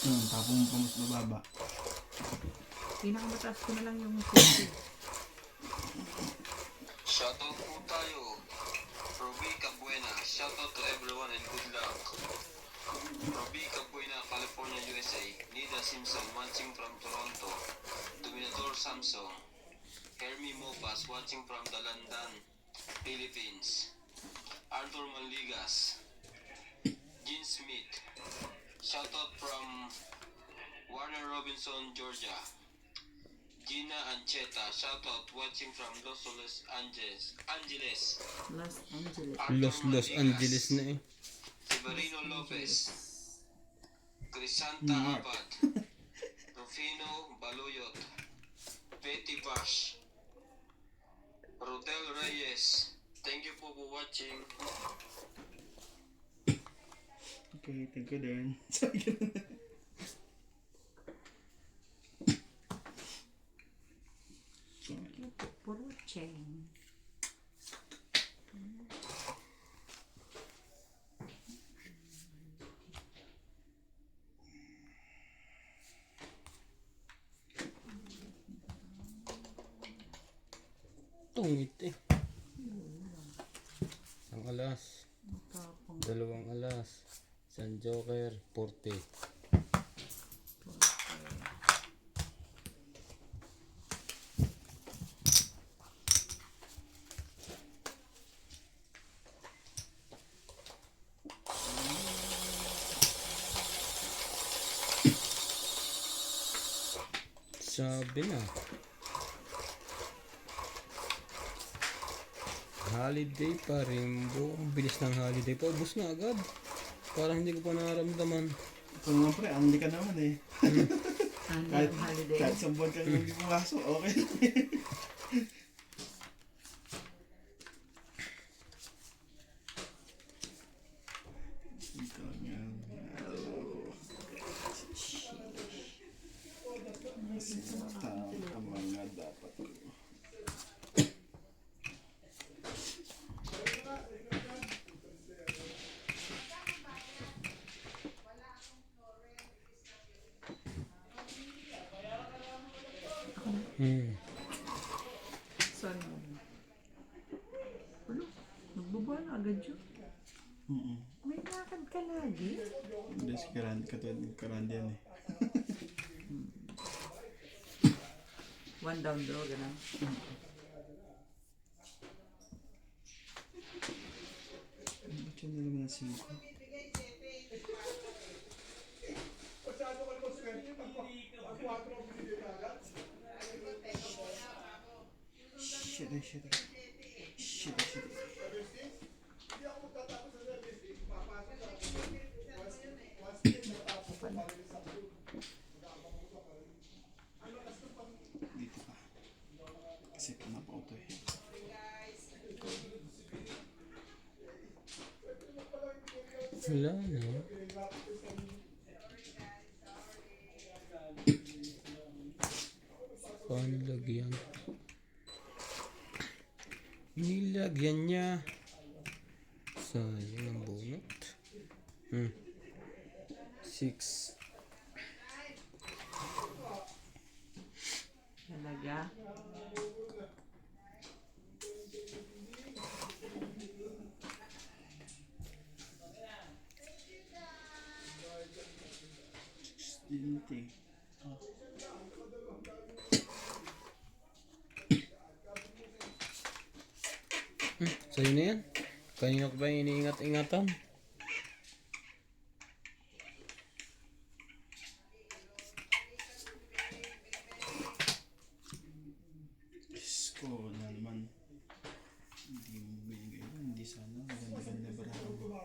Tapong mo pa mas mababa. Pinakamataas ko na lang yung 50. Shoutout po tayo. Ruby Cabuena. Shoutout to everyone and good luck. Ruby Cabuena, California, USA. Nida Simpson watching from Toronto. Dominator Samsung. Hermie Mopas watching from Dalandan, Philippines. Arthur Manligas. Gene Smith. Shoutout from Warner Robinson, Georgia. Gina Ancheta, shoutout watching from Los Angeles. Los Angeles. Arthur Los Angeles na eh. Severino Lopez. Crisanta New York. Abad. Rufino Baluyot. Betty Bash. Rodel Reyes. Thank you po for watching. Okay, thank you din. Sabi ko na. Puro chain. Tungit eh. Isang alas. Tapong Dalawang alas. Isang joker. 40. Sabi na. Holiday pa rin po. Ang bilis ng holiday pa. Ubus na agad. Parang hindi ko pa nararamdaman. Ito naman pre, ang ka naman eh. ano Kahit, yung holiday? kahit isang buwan ka hindi pumasok, okay. Ito nga. Tama nga dapat ko. Saan mo? Ano? Nagbubuha na agad yun? May lakad ka lagi? Hindi si Karandi, katulad ng Karandi yan eh. One down draw, gano'n. Ba't yun na naman ang 5? Shit. Dito pa. Kasi pinapauto eh. Wala na. Paano lagyan? Nilagyan niya. Sayang ang bunot. 6. Talaga? Dito eh. Sa'yo na yan. Kanina ko ba iniingat-ingatan? Isko na naman. Hindi mo binigay mo. Hindi sana. Maganda-ganda ba na ako?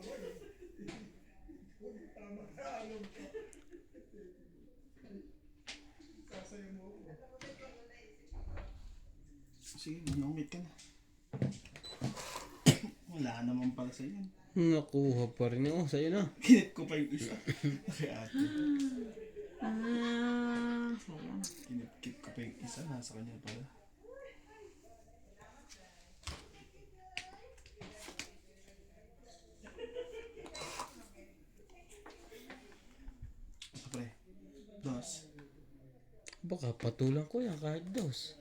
Sige, manungit ka na. Wala naman pala sa yan. Nakuha pa rin. Oh, sa'yo na. Kinit ko pa yung isa. Kay ate. Sayang. Kinit ko pa yung isa. Nasa kanya pala. Ito pre. Dos. Baka patulang ko yan kahit dos.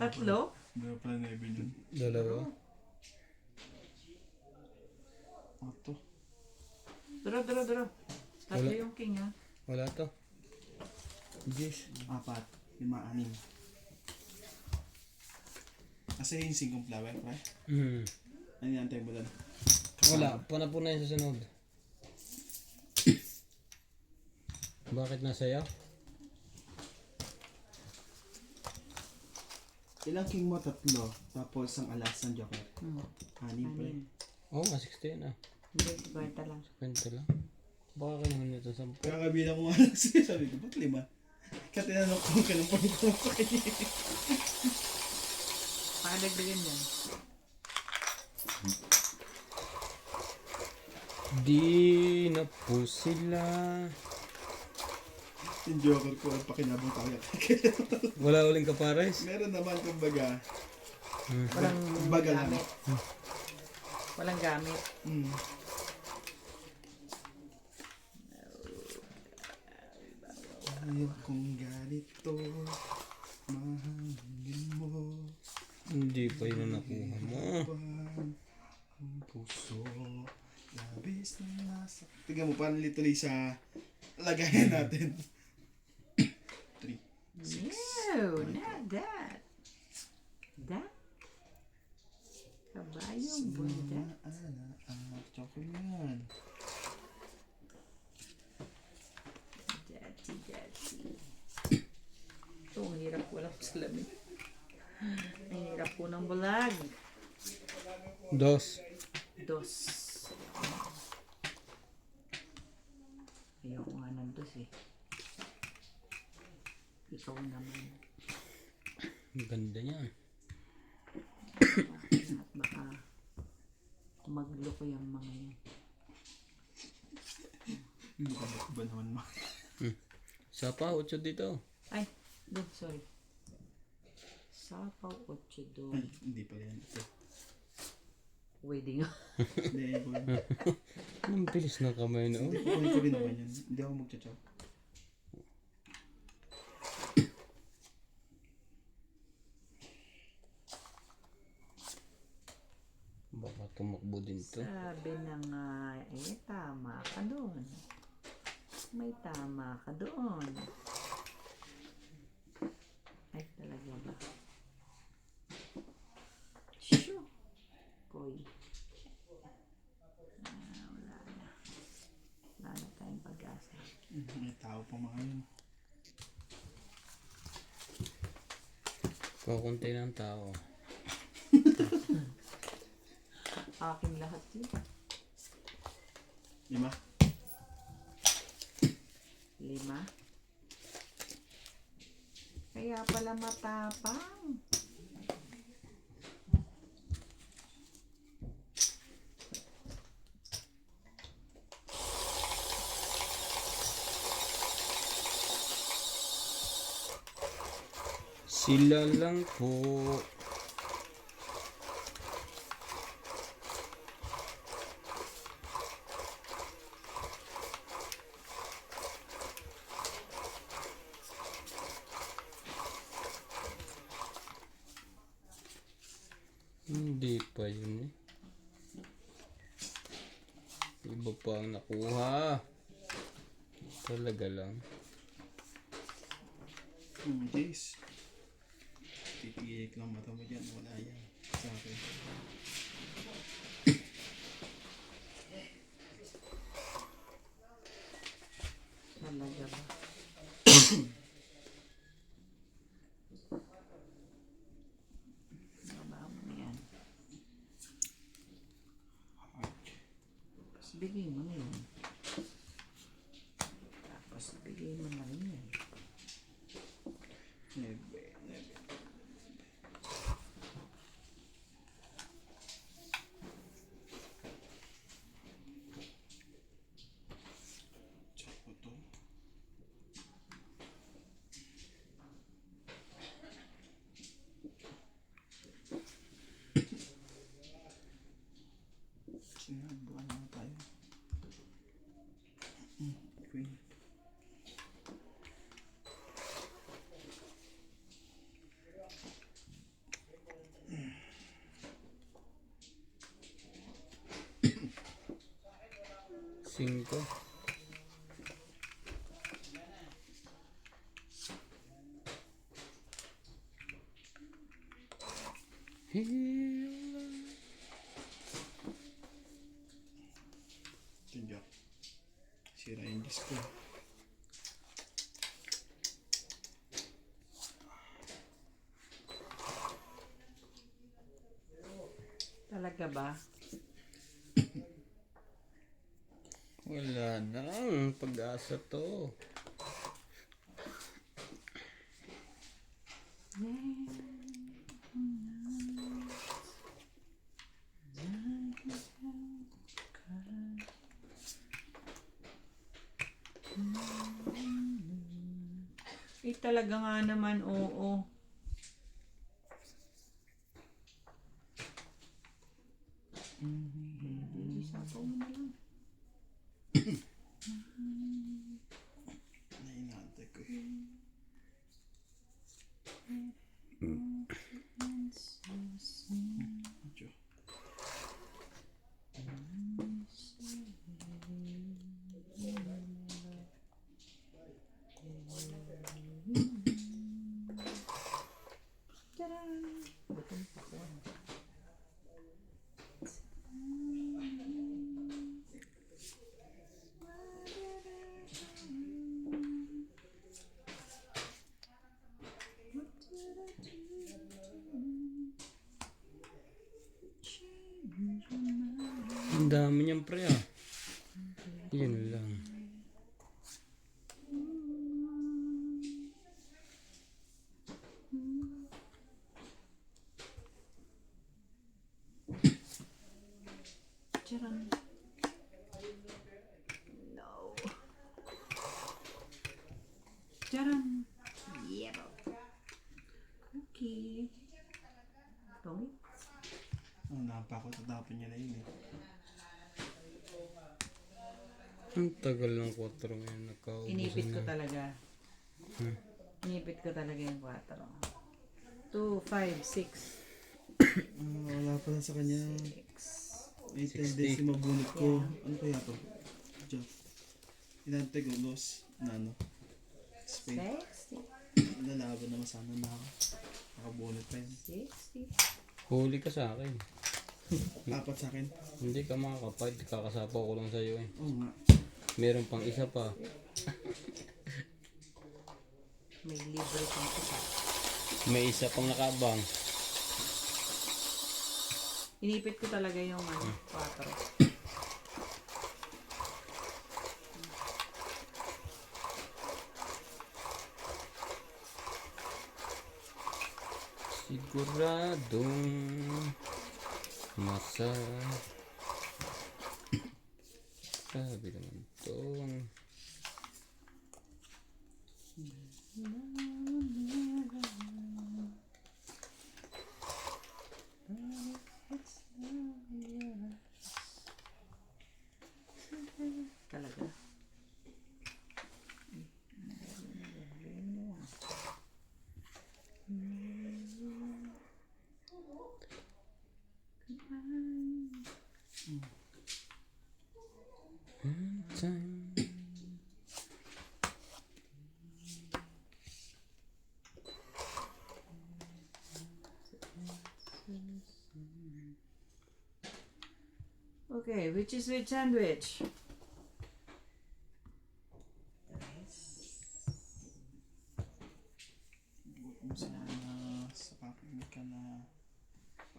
Tatlo? Dalawa pala na ibig yun. Dalawa. Ato. Duro. Tatlo Wala. yung king ha. Wala to. Yes. 4, 5, 6. Kasi yung 5 flower, pre. Ano yung antay mo doon? Wala. Puna yun sa sunod. Bakit nasaya? Ilang king mo? 3. Tapos ang alas ng joker. 6, pre. Oo nga, 16 ah. Hindi, 50 lang. Kwento lang. Baka kinuha nito 10. Kaya kabilang ko nga lang siya. Sabi ko, ba't 5? Kaya tinanong ko kailang pang sa kanya. Pakadagdagan yan. Di na po sila. Yung joker ko, ang pakinabang tayo. Wala uling kapares. Meron naman kumbaga. Walang Baga lang. gamit. Walang gamit. Ayaw kong ganito. Mahangin mo. Hindi pa yun ang nakuha mo. Ang puso. Labis na nasa. Tignan mo, paano lituloy sa lagayan natin. 3, 6. No, not that. That? Kabayong bunda. Chocolate yan. Dati. Ito, ang hirap ko lang salamin. Ang hirap po ng bulag. Dos. Ayoko nga ng dos eh. Ikaw naman. Ang ganda niya. At baka magloko yung mga yan. Lukabot ba naman ma? Isa pa, 8 dito. Ay, doon, sorry. Sapaw 8 doon. Ay, hindi pala yan. Ito. Wedding. Hindi, Ang bilis ng kamay no? kukunin ko rin naman yan. Hindi ako magcha-chop. Baka tumakbo din to. Sabi na nga, tama ka doon. May tama ka doon. Ay, talaga ba? Shoo! Koy. Wala na. Wala na tayong pag-asa. May tao pa mga yun. Kukunti ng tao. Akin lahat yun. 5. 5. Kaya pala matapang. Sila lang po. Hindi pa yun eh. Iba pa ang nakuha. Talaga lang. Jace. Pipigil lang mata mo dyan. Wala yan. Sa akin. Talaga ba? Baba mo na yan. Tapos bigay mo na yan. Tapos bigay mo na rin yan. 9. Chop ko to. Sinabuhan na tayo. 5. Tingnan. Sira yung disco. Talaga ba? Wala nang pag-asa to. Talaga nga naman, oo. Isapaw mo na lang. Nainantay ko eh. Medyo. Ang dami niyang pre ah. Yun lang. Charan. No. Charan. Yeah. Okay. Tommy? Ang napako, tatapon niya na yun eh. Ang tagal ng 4 ngayon. Nagkaubusan Inipit ko na. talaga. Inipit ko talaga yung 4. 2, 5, 6. Wala pala sa kanya. 6. 8 days yung mabunot ko. Ano kaya to? Diyan. Inantay ko, los. Na ano? Spade. 60. Lalaban naman sana na nakabunot pa yun. 60. Huli ka sa akin. Apat sa akin. Hindi ka makakapad. Kakasapaw ko lang sa'yo eh. Oo nga. Meron pang isa pa. May libre pang isa. May isa pang nakabang. Inipit ko talaga yung 4. Siguradong masa. Sabi naman tong Talaga. time. Okay, which is which sandwich? Huwag mo sana sa akin ka na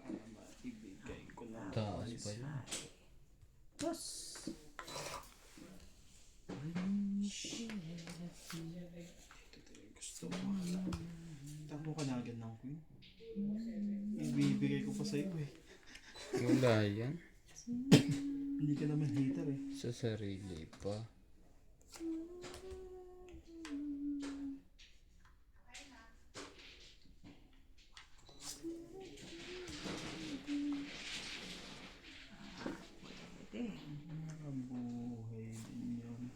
para maibigay ko na. Taas pa yun. Yes. Ito talaga gusto ko. Tapo ka na agad ng queen. Ibibigay ko pa sa'yo eh. Wala yan. Hindi ka naman hater eh. Sa sarili pa. Pwede. Buhay din yun.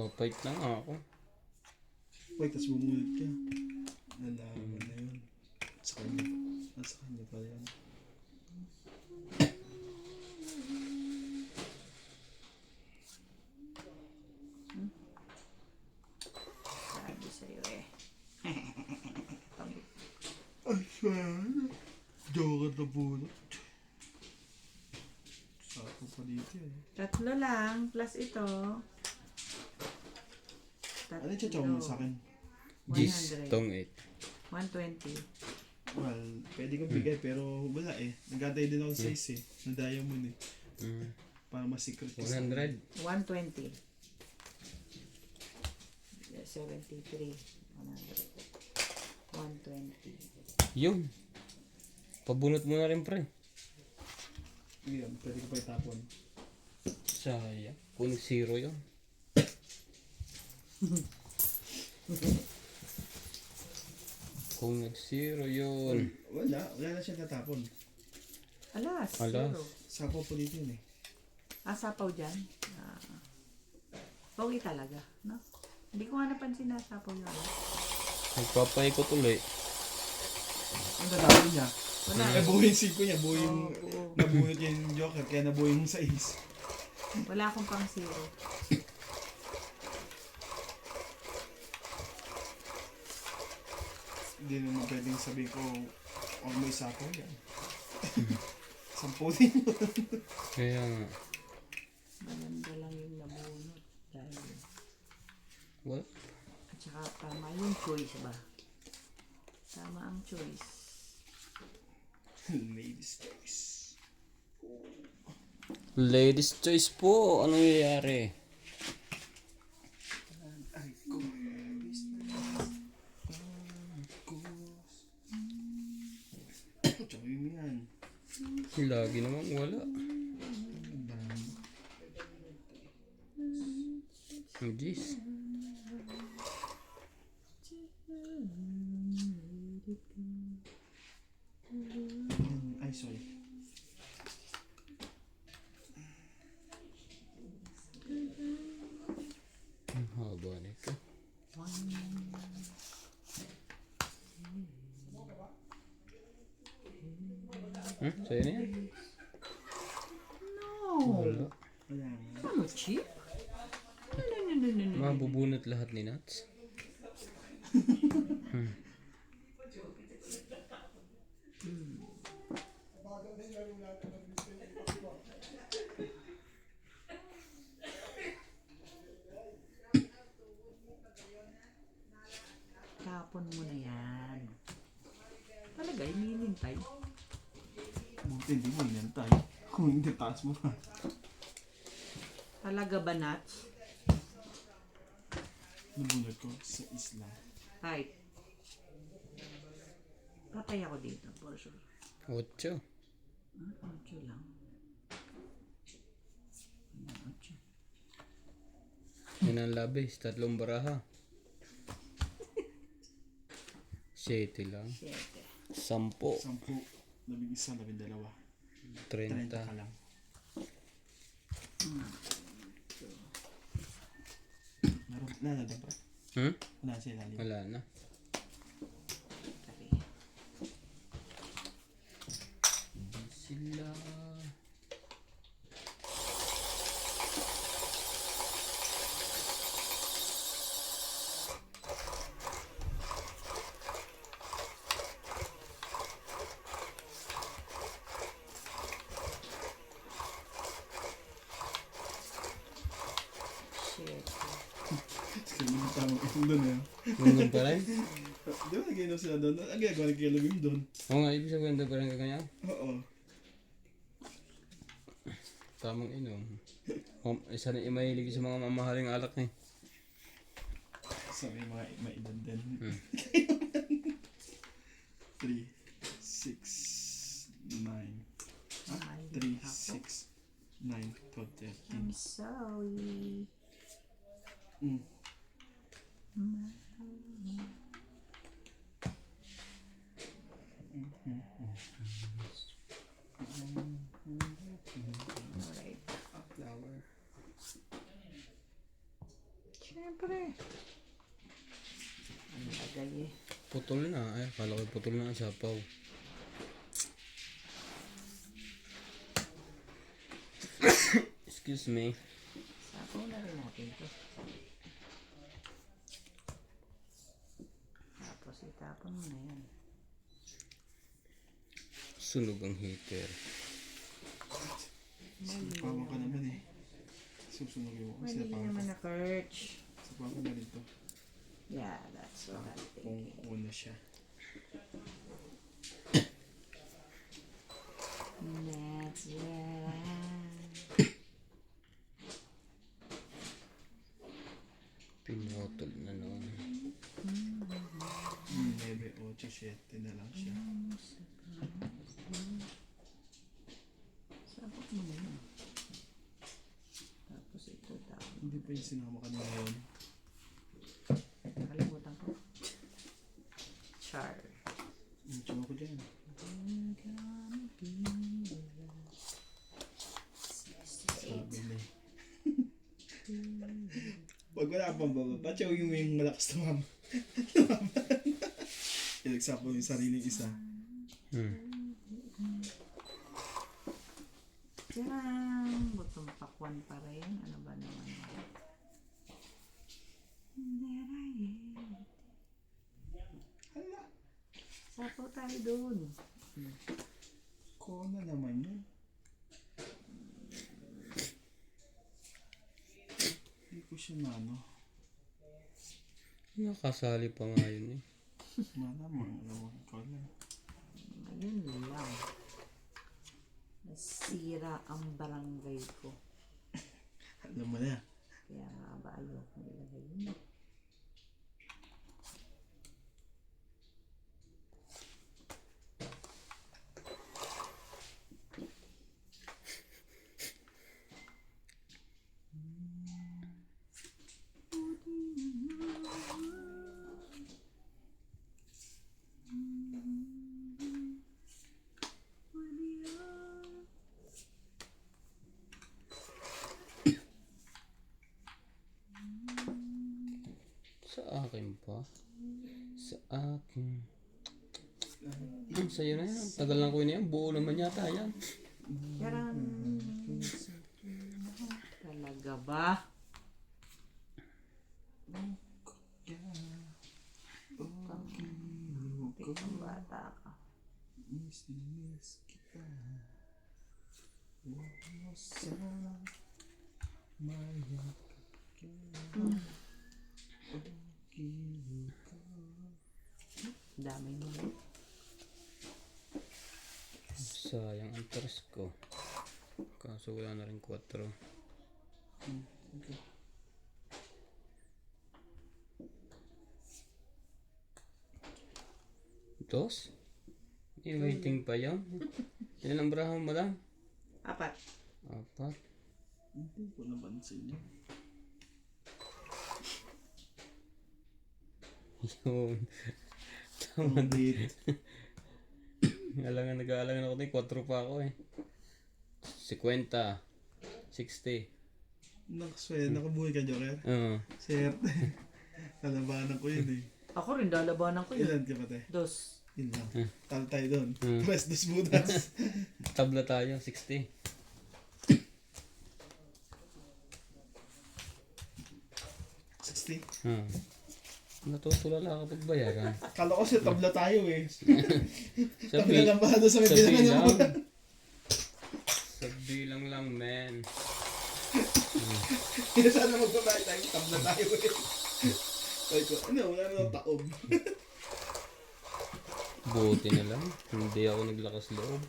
Papait lang ako. Wait, tas bumunod ka. Nalaman na yun. Sa kanya pa. Nasa kanya pa yan. Sabi sa'yo eh. Ay, sana. Joker na bunot. Sako pa dito eh. Tatlo lang, plus ito. Ano yung chachaw mo sa akin? Gis, 100. tong 8. 120. Well, pwede kong bigay pero wala eh. Nagantay din ako sa size eh. Na diamond eh. Para mas secret ko. 100. 120. Yeah, 73. 100. 120. Yun. Pabunot mo na rin, pre. Ngayon, pwede ko pa itapon. Sayang. Kung 0 yun. Kung nag-0 yun. Wala na siya natapon. Alas, Alas. zero. Sako po dito yun eh. Sapaw dyan. Pogi talaga, no? Hindi ko nga napansin na sapaw yun. Nagpapaikot ulit. Ang natapon niya. Wala. Nabuo yung 5 niya, buo yung... Oo. Nabunot niya yung joker, kaya nabuo yung 6. Wala akong pang zero. Hindi naman pwedeng sabihin ko, huwag mo isako yan. 10 din yun. Kaya nga. Maganda lang yung nabunot. Dahil, What? at saka tama yung choice ba? Tama ang choice. Ladies choice. Ladies choice po. Anong nangyayari? Ay ko. Tsaka yun yan. Lagi naman wala. Ang Gis. Ay, sorry. Ang haba nito. Sa'yo na yan? No! Wala. Wala nga. Ano, cheap? No. Mabubunot lahat ni Nats. Tapon mo na yan. Talaga, inilintay. Buti hindi mo inantay. Kung hindi, taas mo pa. Talaga ba, Nats? Nabunod ko sa isla. Ay. Patay ako dito, for sure. 8. 8 lang. 8. Yan ang labis. 3 baraha. 7 lang. 7. 10. 10. 11, 12. 30 ka 30. lang. Meron na doon pa. Wala sa ilalim. Wala na. Tari. Sila. Shit. Kasi yung tamang ito doon eh. Nandun pa rin? Di ba nag-inom sila doon? Ang ginagawa ni Kuya Lumim doon? Oo nga, ibig sabihin nandun pa rin ka kanya. Oo. Tamang inom. Isa na mahilig sa mga mamahaling alak eh. So may mga maedad din. 3, 6, 9. Ah, 3, 6, 9, 12, 13. I'm sorry. Alright. A flower. nilagay eh. Putol na. Ay, akala ko putol na ang sapaw. Excuse me. Sapaw na rin natin to. Tapos itapon mo na yan. Sunog ang heater. Sinapawan ka naman eh. Susunogin mo. Mali Sinapawan naman ka. na Kirch. Sinapawan na rin to. Yeah, that's what I'm Kung thinking. una siya. That's right. Pinotol na noon. 9, 8, 7 na lang siya. Sabot mo na yun. Tapos ito tapos. Hindi pa yung sinama ka nila yun. Nakalimutan ko. Char. Tsuma ko dyan. Sabi na eh. Pag wala pang baba, patsaw yung malakas na mama. Ilagsak mo yung sariling isa. Diyan! Butong pakwan pa rin. Ano ba naman? Hala, Sapaw tayo doon. kona naman yun. Hindi ko siya na ano. Nakasali pa nga yun eh. Malamang, alam ko lang. Ayun lang. Nasira ang barangay ko. Alam mo na. Kaya nga ba ayoko nilagay yun. Sa akin pa. Sa akin. Sa'yo na yan. Tagal lang ko yun yan. Buo naman yata yan. Charang! Talaga ba? Tikang bata ka. Miss kita. Wala sa mayakap ka. Dami mo. Sayang ang tres ko. Kaso wala na rin 4. Dos? Waiting pa yan. Ilan ang braha mo lang? 4. 4. Hindi ko napansin yun. Yun. Tama din. Nag-aalangan ako din. 4 pa ako eh. 50. 60. Nakabuhay ka, Joker. Oo. Swerte. Nalabanan ko yun eh. Ako rin, lalabanan ko yun. Ilan ka pa tayo? 2. Yun lang. Talo tayo doon. Hmm. Mas dos butas. Tabla tayo. 60. Natutulala kapag bayaran. Kala ko siya tabla tayo eh. Sabi, Tabla lang ba doon sa may sabi bilangan niya lang. mo? Sabi lang, man. Kaya sana magbabayad tayo. Tabla tayo eh. Sabi ko, ano, wala na taob. Buti na lang. Hindi ako naglakas loob.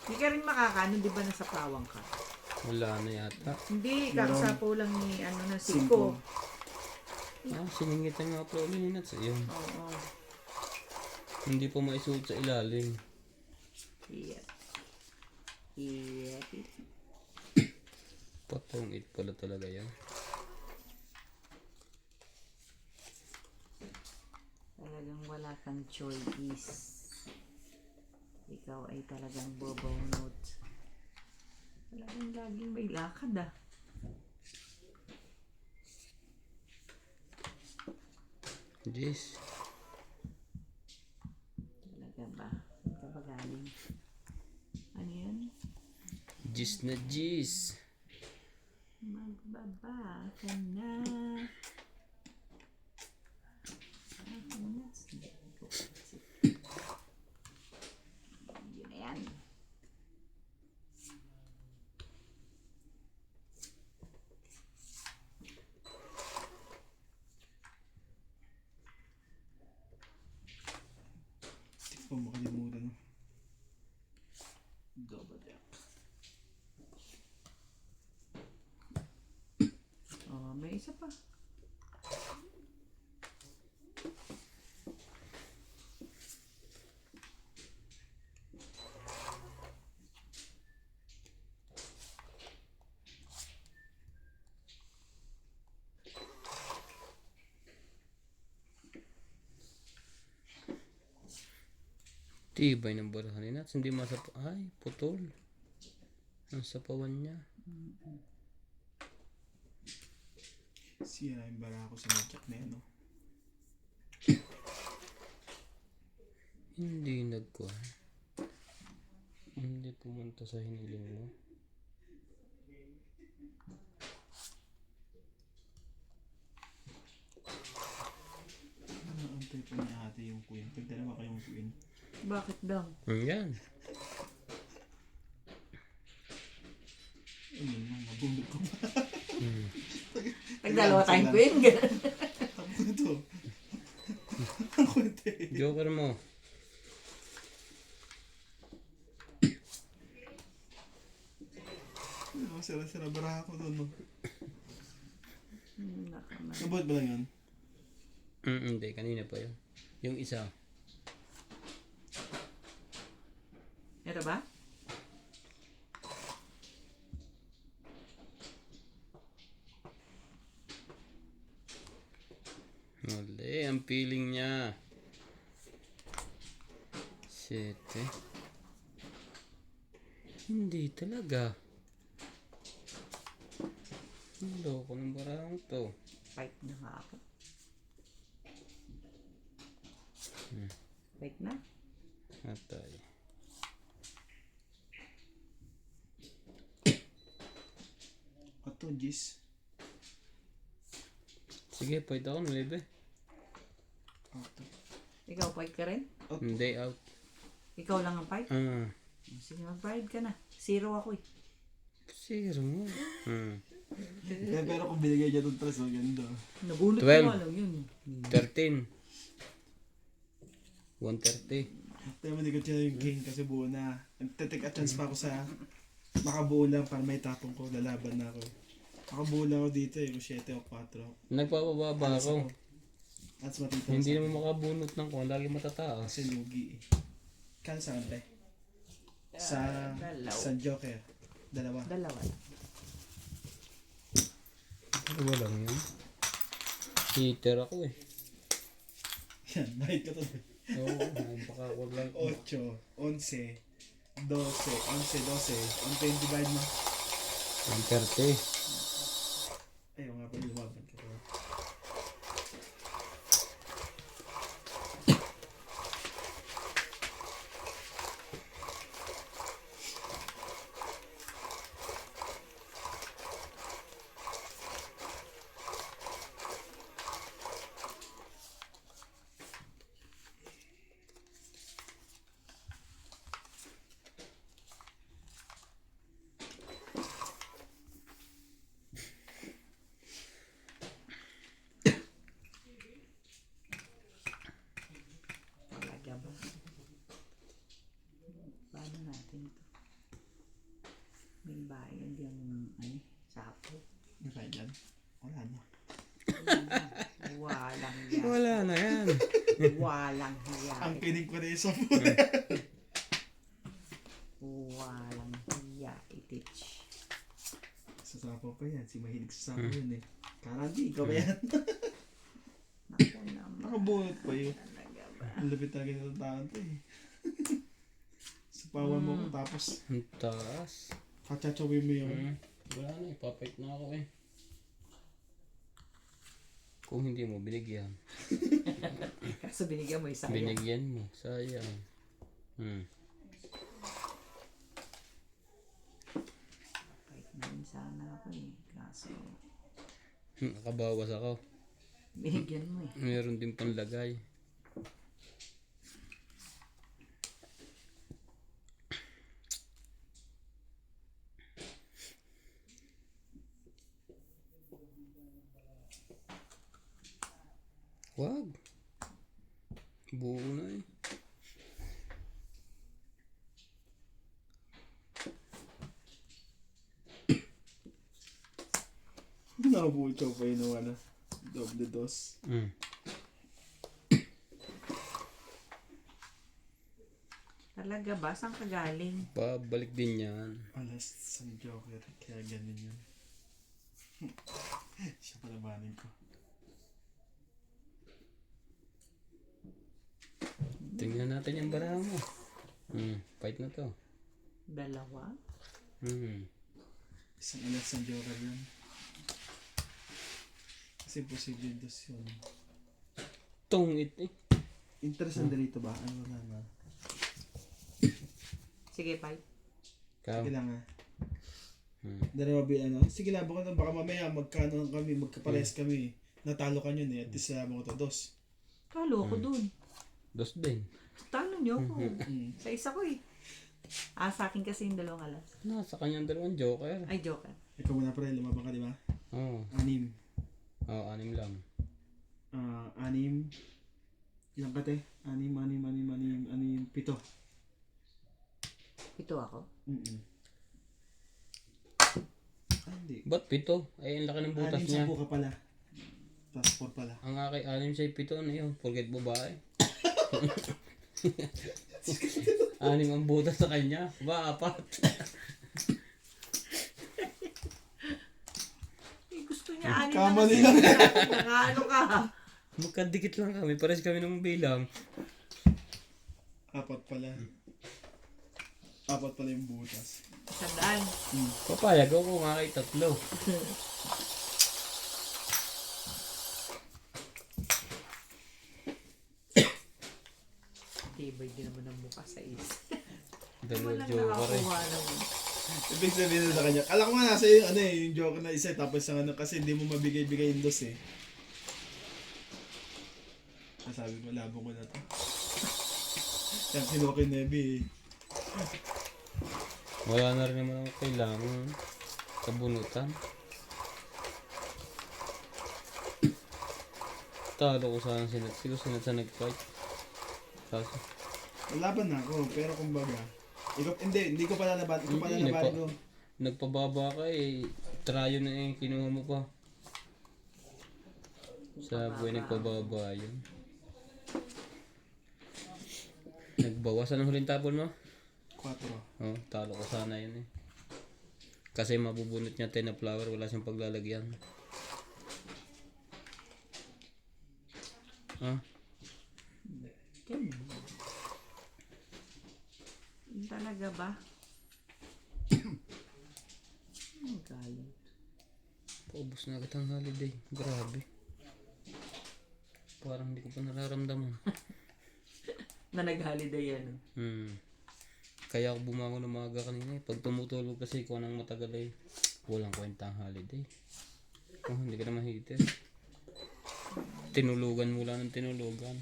Hindi ka rin makakaano, di ba nasa pawang ka? Wala na yata. Hindi, kakasapo lang ni ano na siko. Siningitan nga po ulit ni Nats. Ayun. Oo. Hindi po maisuot sa ilalim. Yep. Yep. Patong 8 pala talaga yan. Talagang wala kang choice. Ikaw ay talagang bobo note. Talagang laging may lakad ah. Jeez. ka ba? Saan ka ba galing? Ano yan? Gis na gis. Magbaba ka na. Ako na. Yun na yan. Hindi ko pa makalimutan. Double deck. Oh, may isa pa. Tibay ng barahan ni Nats. Hindi masapa. Ay, putol. Ang sapawan niya. Sira yung bara ko sa medyak na yan, no? Hindi nagkuha. Hindi pumunta sa hiniling mo. Naantay pa ni ate yung queen. Pag dalawa kayong queen. Bakit daw? Yan. Ayun, nabunod ko pa. Nagdalawa tayong queen. Ganun. Ako na to. Ako na to eh. Joker mo. Sira-sira bara ako doon, no? Nakaman. Nabuhat ba lang yun? Hindi, kanina pa yun. Yung isa. Ito ba? Mali, ang feeling niya. Shit eh. Hindi talaga. Ang loko ng barang to. Fight na nga ako. Fight na? Atay. Ato, Gis. Sige, fight ako, 9. Ato. Ikaw fight ka rin? Hindi, out. Ikaw lang ang fight? Sige, mag-bribe ka na. 0 ako eh. Zero mo. Pero kung binigay niya itong tres, ganda. Nabunot ko 12. nga lang yun. 13. 130. Tayo manigot siya yung king kasi buo na. Nagtitake a chance pa ako sa makabuo lang para may tapong ko. Lalaban na ako. Makabuo lang ako dito eh. Kung 7 o 4. Nagpapababa ako. At matita Hindi naman makabunot ng kung lagi matataas. kasi lugi eh. Kano saan pre? Sa Dalawa. sa Joker. Dalawa. Dalawa. Ano lang yun? Cheater ako eh. Yan, bakit ka to? Oo, napakawag lang. 8, 11, 12, 11, 12. Ang 20 divide mo. 130. Ayaw nga pa lumaban ka. Talaga ba? Paano natin ito? May bayan diyang sapo. May kaya dyan? Wala na. Walang hiya. Wala na yan. Walang hiya. Ang kinig ko na isa po. Walang hiya. Itich. Sa sapo pa yan. Si mahilig sa sapo yun eh. Karandi, ikaw ba yan? Naku naman. Nakabunot pa yun. Talaga ba? Ang lupit talaga nitong taon to eh. Supawan mo ko tapos Ang taas. kachatsawin mo yung Wala na, ipapait na ako eh. Kung hindi mo, binigyan. Kaso binigyan mo isa. Binigyan mo, sayang. Hmm. Kahit na rin sana ako eh. Kaso, Nakabawas ako. binigyan mo eh. Meron din panlagay. Wag. Buo na eh. Hindi na ako ikaw pa yun ng ano. Doble dos. Hmm. Talaga ba? Saan ka galing? Babalik din yan. Alas sa Joker. Kaya ganun yun. Siya palabanin ko. Tingnan natin yung baraha mo. Fight na to. Dalawa? Isang alas sa Joker yan. Kasi posible yung dos yun. Tungit eh. Interesting dito ba? Ano na na? Sige, fight. Ikaw. Sige lang ha. Hmm. Dalawa ano? Sige lang, baka mamaya magkano kami, magkapares kami. Natalo ka yun eh. At least mo ko to, dos. Talo ako dun. Dos din. Talo niyo ako. Mm. Sa isa ko eh. Sa akin kasi yung dalawang alas. Nasa kanyang dalawang joker. Ay, joker. Ikaw muna pre, lumabang ka di ba? Oo. 6. Oh, 6 lang. 6. Ilang ka te? 6, 7. Ito ako. Ah, hindi. Ba't 7? Ay, ang laki ng butas 6, niya. 10 ka pala. Tapos 4 pala. Ang aking 6 siya 7 na yun. Forget babae. 6 ang butas sa kanya. Ba, 4. Gusto niya, anin Kamali na lang. ano ka? Magkadikit lang kami. Pares kami ng bilang. 4 pala. 4 pala yung butas. Sandaan. Papayag ako kung aking 3. Tibay din naman ang mukha sa is. Dalawa Walang joker eh. nakakuha naman. Ibig sabihin na sa kanya, kala ko nga nasa yung, ano eh, yung joker na isa tapos ang ano kasi hindi mo mabigay-bigay yung dos eh. Sabi ko, labo ko na to. Kaya kinuha kay Nebi eh. Wala na rin naman ako kailangan. Kabunutan. Talo ko sana sinat. Siguro sinat sa nag-fight. Kaso. Laban na ako, pero kumbaga, hindi ko pala laban, ikaw pala Hindi, laban ko. Nagpababa ka eh. Trayo na eh. Kinuha mo pa. Sabi nagpababa yun. Nagbawasan ang huling tapon mo? 4. Oh, talo ko sana yun eh. Kasi mabubunot niya 10 na flower, wala siyang paglalagyan. Ah, Talaga ba? Ang galing. paubos na agad ang holiday. Grabe. Parang hindi ko pa nararamdaman. Na nag-holiday ano. Kaya ako bumangon ng maaga kanina eh. Pag tumutulog kasi ko nang matagal eh. Walang kwenta ang holiday. Oh, hindi ka na mahitir. Tinulugan mo lang ng tinulugan.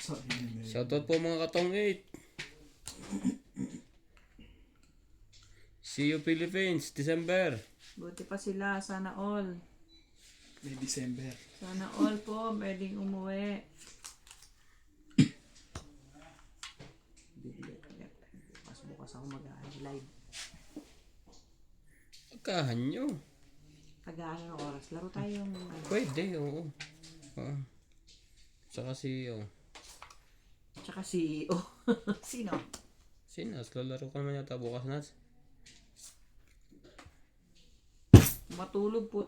Sorry, Nebi. Shoutout po mga katong 8. See you Philippines, December. Buti pa sila. Sana all. May December. Sana all po. Pwedeng umuwi. Bukas ako mag-live. Pagkahan nyo. Tagaan ng oras. Laro tayong Pwede, oo. Tsaka si, tsaka CEO. Sino? Sinas, lalaro ka naman yata bukas Nats. Matulog po.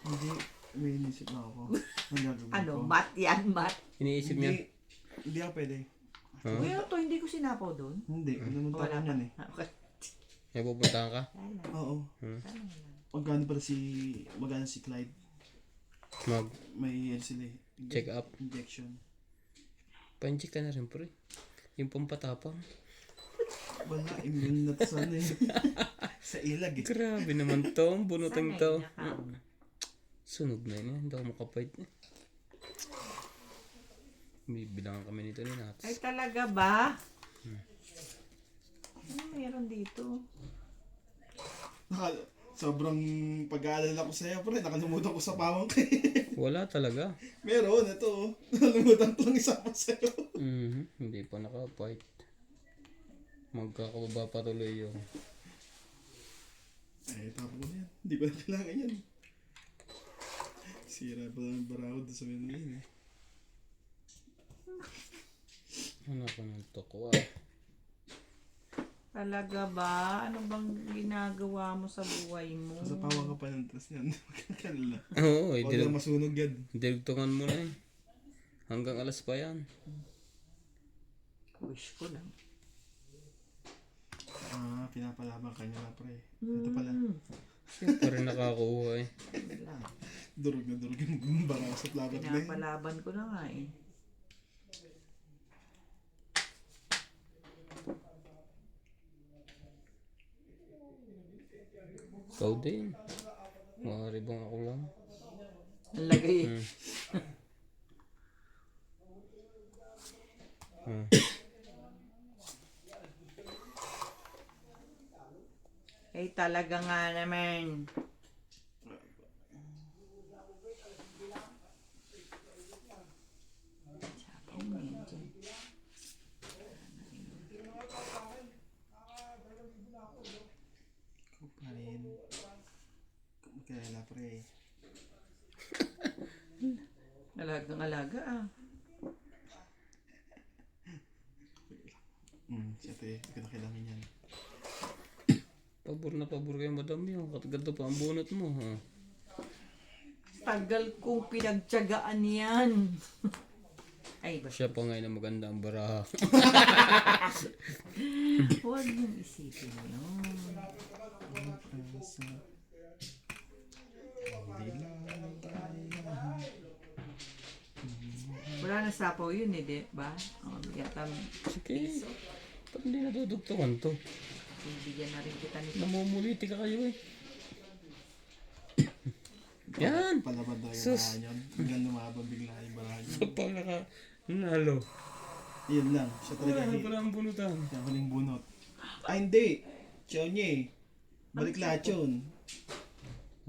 Hindi, may inisip na ako. Ang gagawin Ano? ko. Mat yan, mat. Iniisip niya. Hindi ako pwede. Kuya, to hindi ko sinapaw doon. Hindi, namunta ko yan eh. Okay. May pupuntahan ka? Wala. Oo. Wala. Magkano si Clyde? Mag May sila eh. check up. Injection. Pa-inject ka na rin, pre. Yung pampatapang. Wala, immune na to sa ano eh. Sa ilag eh. Grabe naman to. Bunutang to. Sanay na ka. Sunog na yun. Hindi ako makapait. Bibilangan kami nito ni Nats. Ay talaga ba? Ano meron dito? Sobrang pag-aalala ko sa'yo, pre. Nakalimutan ko sa pawang kay. Wala talaga. Meron, ito oh. Nakalimutan ko lang isa pa sa'yo. Hindi pa nakapait. Magkakababa pa tuloy yun. Ay, tapo ko na yan. Hindi ko na kailangan yan. Sira pa lang yung barakod sa mga yun eh. Ano ko ng toko Talaga ba? Ano bang ginagawa mo sa buhay mo? Sa pawang ka pa ng tas niyan. Magkakalala. Oo, Huwag lang masunog yan. dirugtungan mo na eh. Hanggang alas pa yan. Wish ko lang. Ah, pinapalaban kanya na pre. Ito pala. Pa rin nakakuha eh. Wala. Durog na durog yung barakod sa plabat na yun. Pinapalaban ko na nga eh. Ikaw din. Maaari bang ako lang? Ang lagay eh. Eh talaga nga naman. Sabi mo yan dyan. Ikaw pa rin. Magkalala pre. Alagang alaga ah. Siyempre, hindi ko na kailangan yan. Pabor kayo madam yun. Katagad pa ang bunot mo ha. Tagal kong pinagtyagaan yan. Ay, basta. Siya pa ngayon ang maganda ang baraha. Huwag niyong isipin yun. Wala na sapaw yun eh, di ba? Oh, yata, Sige. Ba't hindi nadudugtungan to? bibigyan na rin kita nito. Namumuliti ka kayo eh. Yan! Palaban tayo yung Sus. barahan yun. Hanggang lumaban bigla yung barahan yun. Sa pangaka... Nalo. Yun lang. Siya talaga Wala na hit. pala ang bunutan. Siya huling bunot. Ah, hindi. Siya niya eh. Balik lahat yun.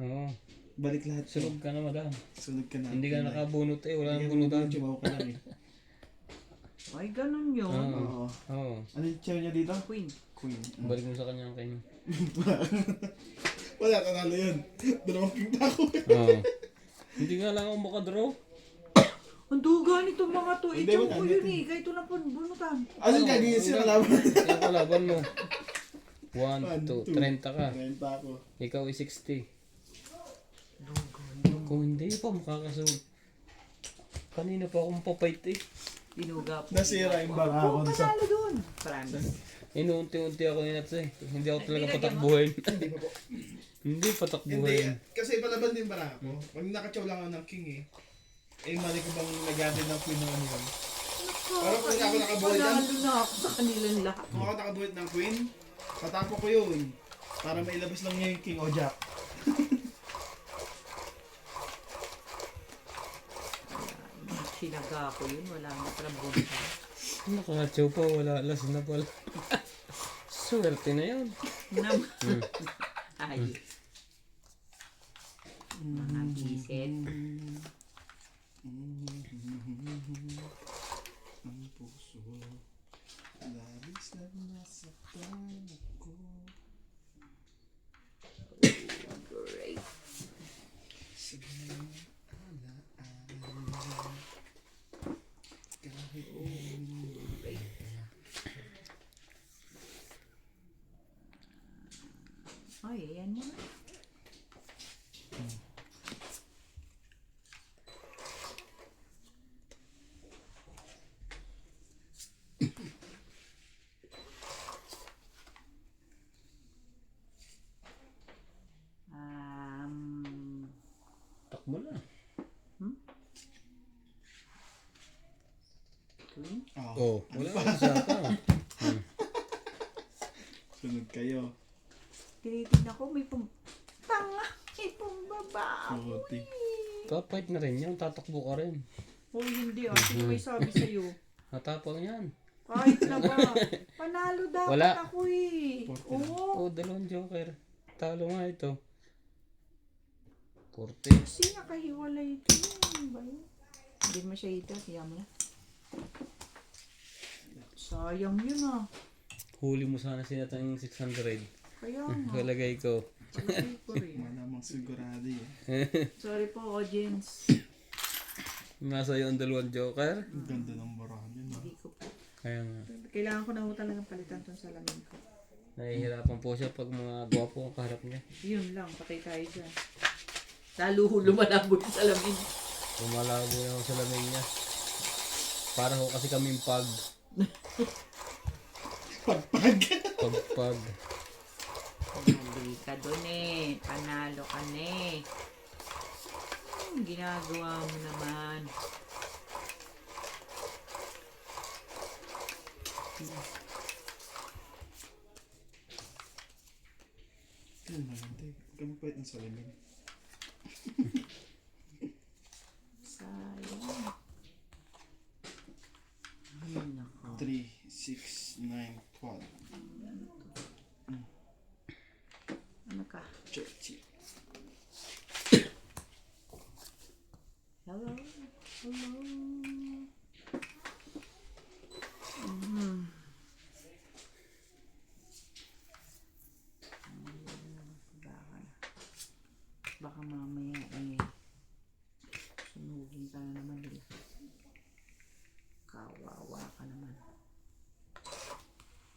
Oo. Balik lahat yun. Sunog ka na madam. Sunog ka na. Hindi ka nakabunot eh. Wala Hindi nang ka bunutan. bunot, chumaw ka lang eh. Ay, ganun yun. Oo. Oo. Oo. Ano yung siya niya dito? Queen. Queen. Balik mo sa kanya ang kainin. Wala, tanalo yun. Dalawang king tako eh. Oo. Hindi nga lang ako makadraw. Ang duga nito mga to. Hindi, Ikaw wala, ko hindi. yun eh. Kahit ito na po, bunutan. Anong gagawin siya kalaban? Yung kalaban mo. 1, 2, 30 ka. 30 ako. Ikaw ay 60. Kung hindi pa makakasunod. Kanina pa akong papait eh. Dinuga po. Nasira yung bangakon sa... Pasalo doon. Promise. Inuunti-unti ako ni Nats eh. Hindi ako talaga patakbuhin. Hindi pa po. Hindi Hindi. patakbuhin. Kasi palaban din bara ako. Pag nakachaw lang ako ng king eh. Eh, mali ko bang nag-gather ng queen ng ano yun? Parang kung ako nakabuhay yan. Panalo na ako sa kanilang lahat. Kung ako nakabuhay ng queen, patapo ko yun. Para mailabas lang niya yung king o jack. Sinaga ko yun. Wala na palang bunutan. Nakakachaw pa, wala. Last na pala. Swerte na yun. Naman. Ayos. Mga bisit. Ang puso, labis na nasaktan ako. Great. Sa mga alaala, kahit Ay, yan mo na. Takbo na. Queen? Oh, wala ka usapan. Sunod kayo. Tinitignan ko, may tanga, may pumbabaw. Puti. Kapait na rin yan, tatakbo ka rin. Oh, hindi ah. Sino may sabi sa'yo? Natapang yan. Kahit na ba? Panalo dapat Wala. ako eh. Oo. Oh, dalawang joker. Talo nga ito. 40. Kasi nakahiwalay ito. Ano ba yun? Hindi mo siya ito. Kaya mo na. Sayang yun ah. Huli mo sana sinatang 600. Kaya nga. Kalagay ko. Sabi ko rin. Malamang sigurado eh. Sorry po, audience. Nasa iyo ang dalawang joker. Ang ganda ng marami na. Hindi ko po. Kaya nga. Kailangan ko na ho talagang palitan itong salamin ko. Nahihirapan po siya pag mga gwapo ang kaharap niya. Yun lang, patay tayo dyan. Lalo ho lumalabo yung salamin. Lumalabo yung salamin niya. Para ho kasi kaming pag. Pagpag. Pagpag. Mali ka dun eh. Panalo ka na eh. Anong ginagawa mo naman? Yan maganda eh. Huwag ka magpahit ng salamin. Sayang. Ay, nako. 3, 6, 9, 12. Ano ka? 30. Hello? Hello? Baka mamaya eh sunugin ka na naman nila. Kawawa ka naman.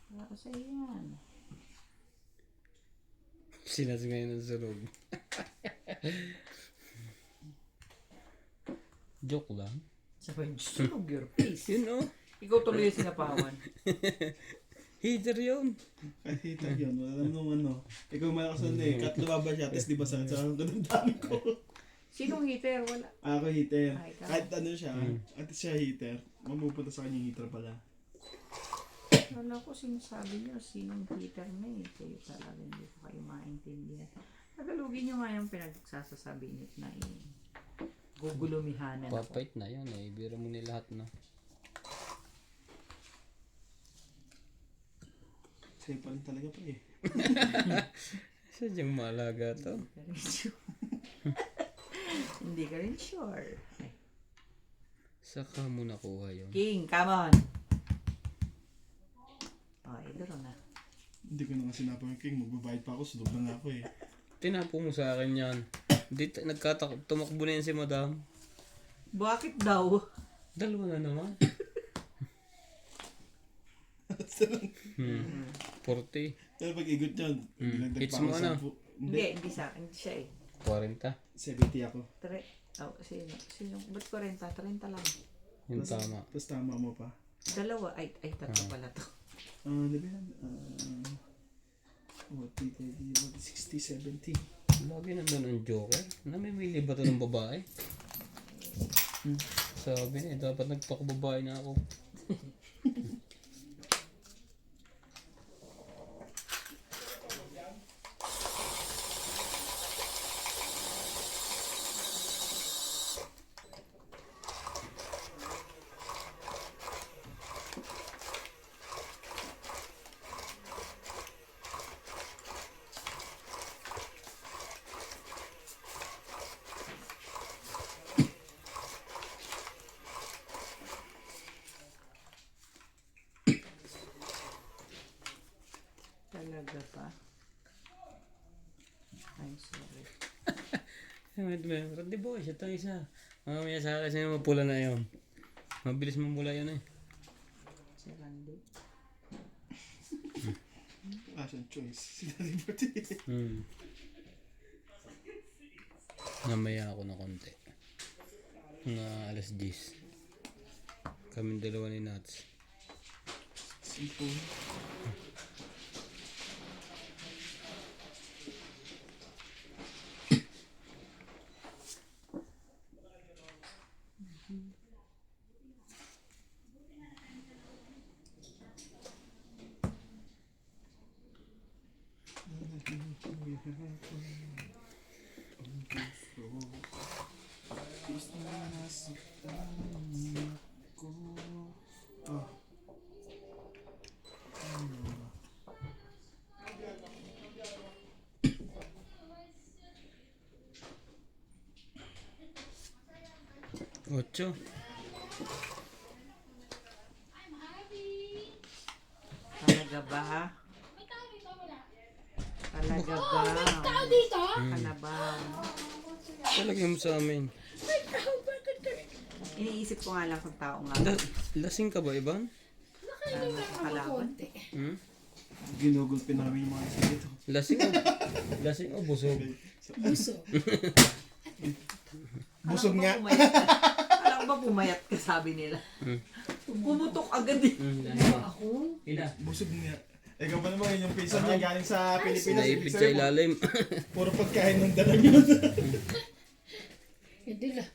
Wala ka sa yan. Sinas ngayon ang sunog. Joke lang. Sabay, sunog your face. Yun oh. Ikaw tuloy yung sinapawan. Heater yun. Kahit yun, wala naman ano. Ikaw malakas na eh. Kat lumaba siya, tapos di ba sakit sa kadamdamin ko. Sinong heater? Wala. Ako heater. Ay, ikaw. Kahit ano siya, at siya heater. Mamupunta sa kanya yung heater pala. Wala ko sinasabi niyo, sinong heater na eh. Kayo talaga hindi ko kayo maintindihan. Tagalogin niyo nga yung pinagsasasabi niyo na eh. Gugulumihanan ako. Papait na yun eh. Biro mo ni lahat na. Sa'yo pa rin talaga pa eh. Sadyang maalaga to. Hindi ka rin sure. Ay. Saka mo nakuha yun. King, come on! Oh, idoro na. Hindi ko na kasi napang king. Magbabayad pa ako, sulog na nga ako eh. Tinapo mo sa akin yan. Dito, tumakbo na yan si madam. Bakit daw? Dalawa na naman. 40. Pero pag igot yun, bilagdag Hits pa ako mo ano? 10. Hindi, hindi sa akin. Hindi siya eh. 40. 70 ako. Sino? Ba't 40? 30 lang. Yung tama. Tapos tama mo pa. Dalawa. Ay, tatlo pala to. Di ba yan? 40, 60, 70. Lagi nandun ang joker. Namimili ba to ng babae? Sabi niya, dapat nagpakababae na ako. Talaga pa. I'm sorry. Di boy, siya tayo isa. Mamaya sa akin sa'yo mapula na yun. Mabilis mamula yun eh. Si Randy. Fashion choice. Si Daddy Marty. Namaya ako na konti. Na alas 10. Kaming dalawa ni Nats. Simple. 8. Talaga ba? Talaga ba? Tao dito? Kalabaw. Talagyan mo sa amin. Iniisip ko nga lang kung tao nga. Lasing ka ba, Ivan? Kalaban. Hmm? Ginugulpin namin yung mga isa dito. Lasing o busog? Buso. Busog nga. Alam ko ba pumayat ka, sabi nila. Pumutok agad eh. Ako? Busog nga. Ikaw pa naman yung pinsan niya galing sa Pilipinas. Naipit sa ilalim. Puro pagkain ng dalag yun. Hindi lang.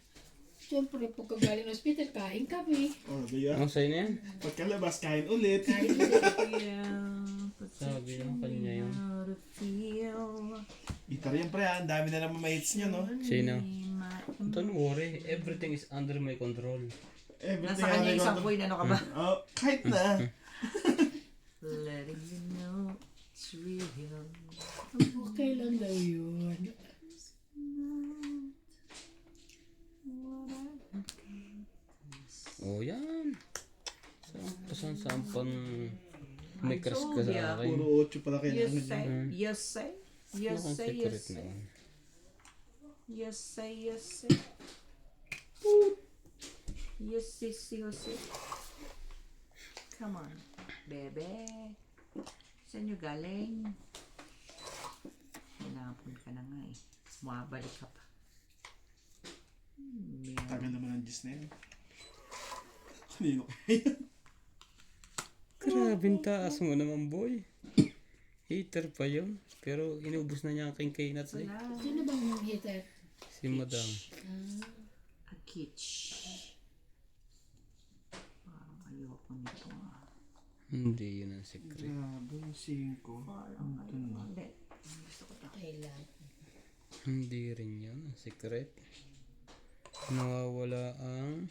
Siyempre, pagka galing ng hospital, kain kami. Oh, diba? Ang sa'yo na yan? Pagkalabas, kain ulit. Kain ulit. Sabi ng kanya yun. Itar yan pre, ang dami na naman mates nyo, no? Sino? Don't worry, everything is under my control. Nasa kanya yung sampoy na ano ka ba? Oh, kahit na. Letting you know it's real. Okay lang daw yun. Oh, yan. Saan pang may crush ka sa akin? Puro 8 pala You kailangan say, nyo. you say, you Mukhang say, you secret say, naman. you say, you say. You see, you see. Come on, bebe. Saan nyo galing? Hinapon ka na nga eh. Mabalik ka pa. Tagal naman ang Diyos na yun. Kanino kaya yan? Grabe taas mo naman, boy. Hater pa yun. Pero inubos na niya ang king nuts eh. Wala. Sino bang yung hitter? Si madam. A kitsch. Parang ayoko nito ah. Hindi yun ang secret. Grabe, yung 5. Parang ayoko. Hindi. Gusto ko to. Okay lang. Hindi rin yun ang secret. Nawawala ang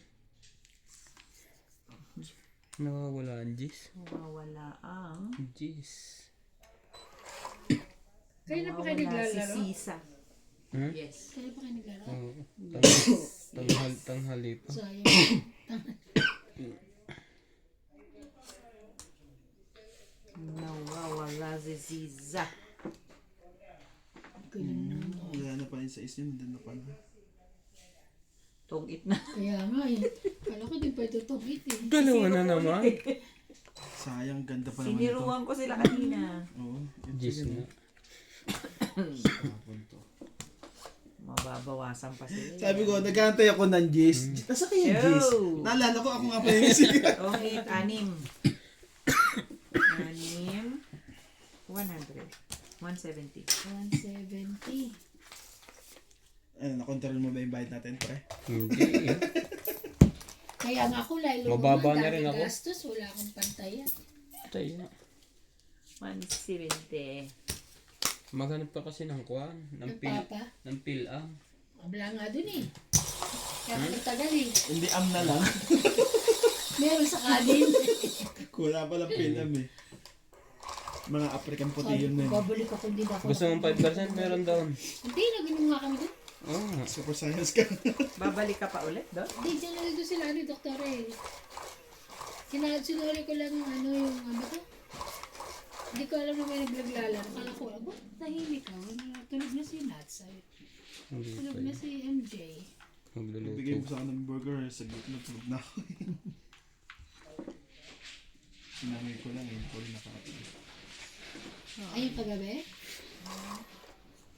Gis. Mawawala ang Gis. Kaya na pa kayo mawawala si naglalaro? Sisa. Hmm? Yes. Kaya pa kayo naglalaro? Oo. Tanghali pa. Sayang. Nawawala si Sisa. Ganun na. Wala na pala yung sa isyo, hindi na pala. Tungit na. Kaya nga eh. Kala ko di pa ito tungit eh. Dalawa na naman. Sayang, ganda pa naman ito. Siniruan ko sila kanina. Oo. Gis na. Hapon to. Mababawasan pa sila. Sabi ko, nag-aantay ako ng Gis. Nasa kayo yung Gis? Yo! Naalala ko, ako nga pa yung Gis. Tungit, 6. 100. 170. 170. Ano, nakontrol mo ba yung bayad natin, pre? Hindi. Kaya nga ako lalo Mababa na rin ako. gastos, wala akong pantayan. Tayo. 170. Maghanap pa kasi ng kwan. Nagpapa. Ng pilang. Abla nga dun eh. Kaya matagal eh. Hindi am na lang. Meron sa kanin. Wala palang pinam eh. Mga African puti yun na yun. Babalik ako din ako. Gusto mong 5% meron doon. Hindi, naginom nga kami dun. Oo. Super science ka. Babalik ka pa ulit doon? Hindi, dyan na dito sila, doktor eh. Sinuri ko lang yung ano to. Hindi ko alam na may naglaglala. Akala ko, abo, tahimik ka. Tulog na si Nats. Hindi Tulog pa na yun. si MJ. Bigay mo Magluluto. sa akin ng burger, saglit na tulog na ako. Sinamay ko lang eh, hindi ko rin nakakain. Ayun kagabi?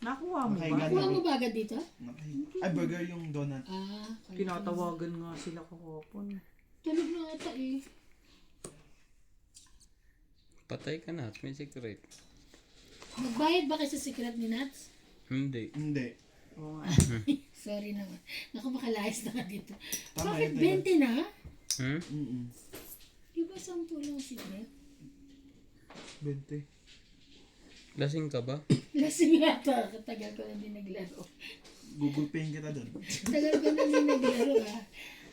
Nakuha mo Okay, ba? ganun. Kuha mo ba agad dito? Ay, burger yung donut. Ah, Tinatawagan nga sila kahapon. tulog na ata eh. Patay ka na at may secret. Magbayad ba kayo sa secret ni Nats? Hindi. Hindi. Oo nga. Sorry naman. Naku, makalayas na ka dito. Tama Bakit yun, 20 na? Hmm? Mm-mm. Di ba 10 lang secret? 20. Lasing ka ba? Lasing yata. Katagal ko na din naglaro. Google Pay kita doon. Tagal ko na din naglaro ah.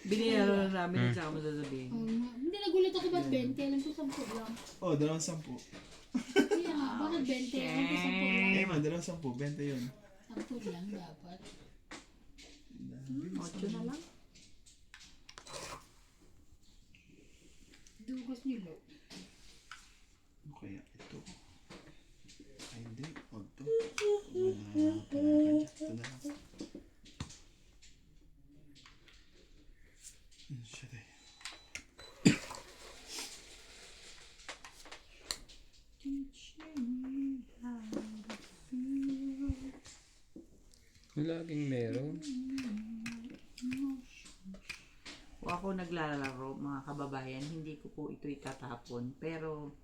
Biniyaro na namin at saka masasabihin. Hindi nagulat ako ba't 20? Alam ko 10 lang. Oh, 210. Kaya nga, bakit 20? Alam ko 10 lang. Eh man, 210. 20 yun. 10 lang dapat. 8 na lang. bukas nilo. Ano kaya ito? Ay, hindi. Huwag to. Wala pala kanya. Ito na lang. Shit eh. Laging meron. Kung ako naglalaro, mga kababayan, hindi ko po ito itatapon. Pero,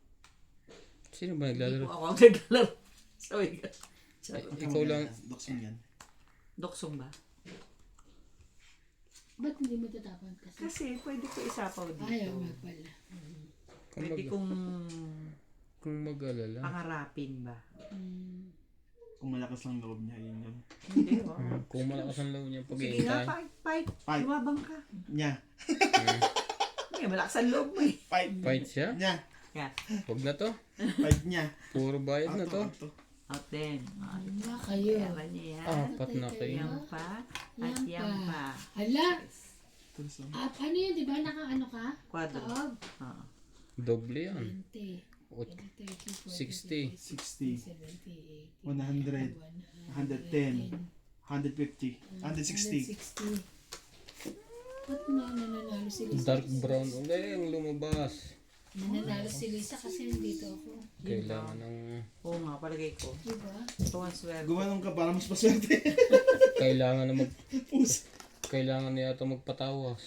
Sino ba hindi naglalaro? po ako naglalaro. Sorry. Ikaw lang. Doksong yan. Doksong ba? Ba't hindi mo tatapon kasi? Kasi pwede ko isapaw dito. Ayaw nga pala. Pwede kong Kung mag-alala. pangarapin ba? Kung malakas lang loob niya, yun yun. Hindi, oh. Kung malakas ang loob niya Sige nga, pag-iintay. fight. Fight. Lumabang ka. Nya. Hindi, malakas ang loob mo eh. Fight. Fight siya? Nya. Yeah. Huwag na to. Fight niya. Puro bayad na to. Auto. Out then. Wala kayo. Kaya niya yan. Apat na kayo. Yan pa. At Yan yan pa. Hala! Tulos lang. Ano yun, di ba? Naka-ano ka? Quadro. Taog. Oo. Doble yan. 20. 60. 60. 70, 100. 110. 150. 160. 160. Ba't nananalo si Lisa? Dark brown ulit ang lumabas. Nananalo si Lisa kasi nandito ako. Kailangan ng... Oo nga, palagay ko. Diba? Ito ang swerte. Gumanong ka para mas maswerte. Kailangan na Pusa. Kailangan na yata magpatawas.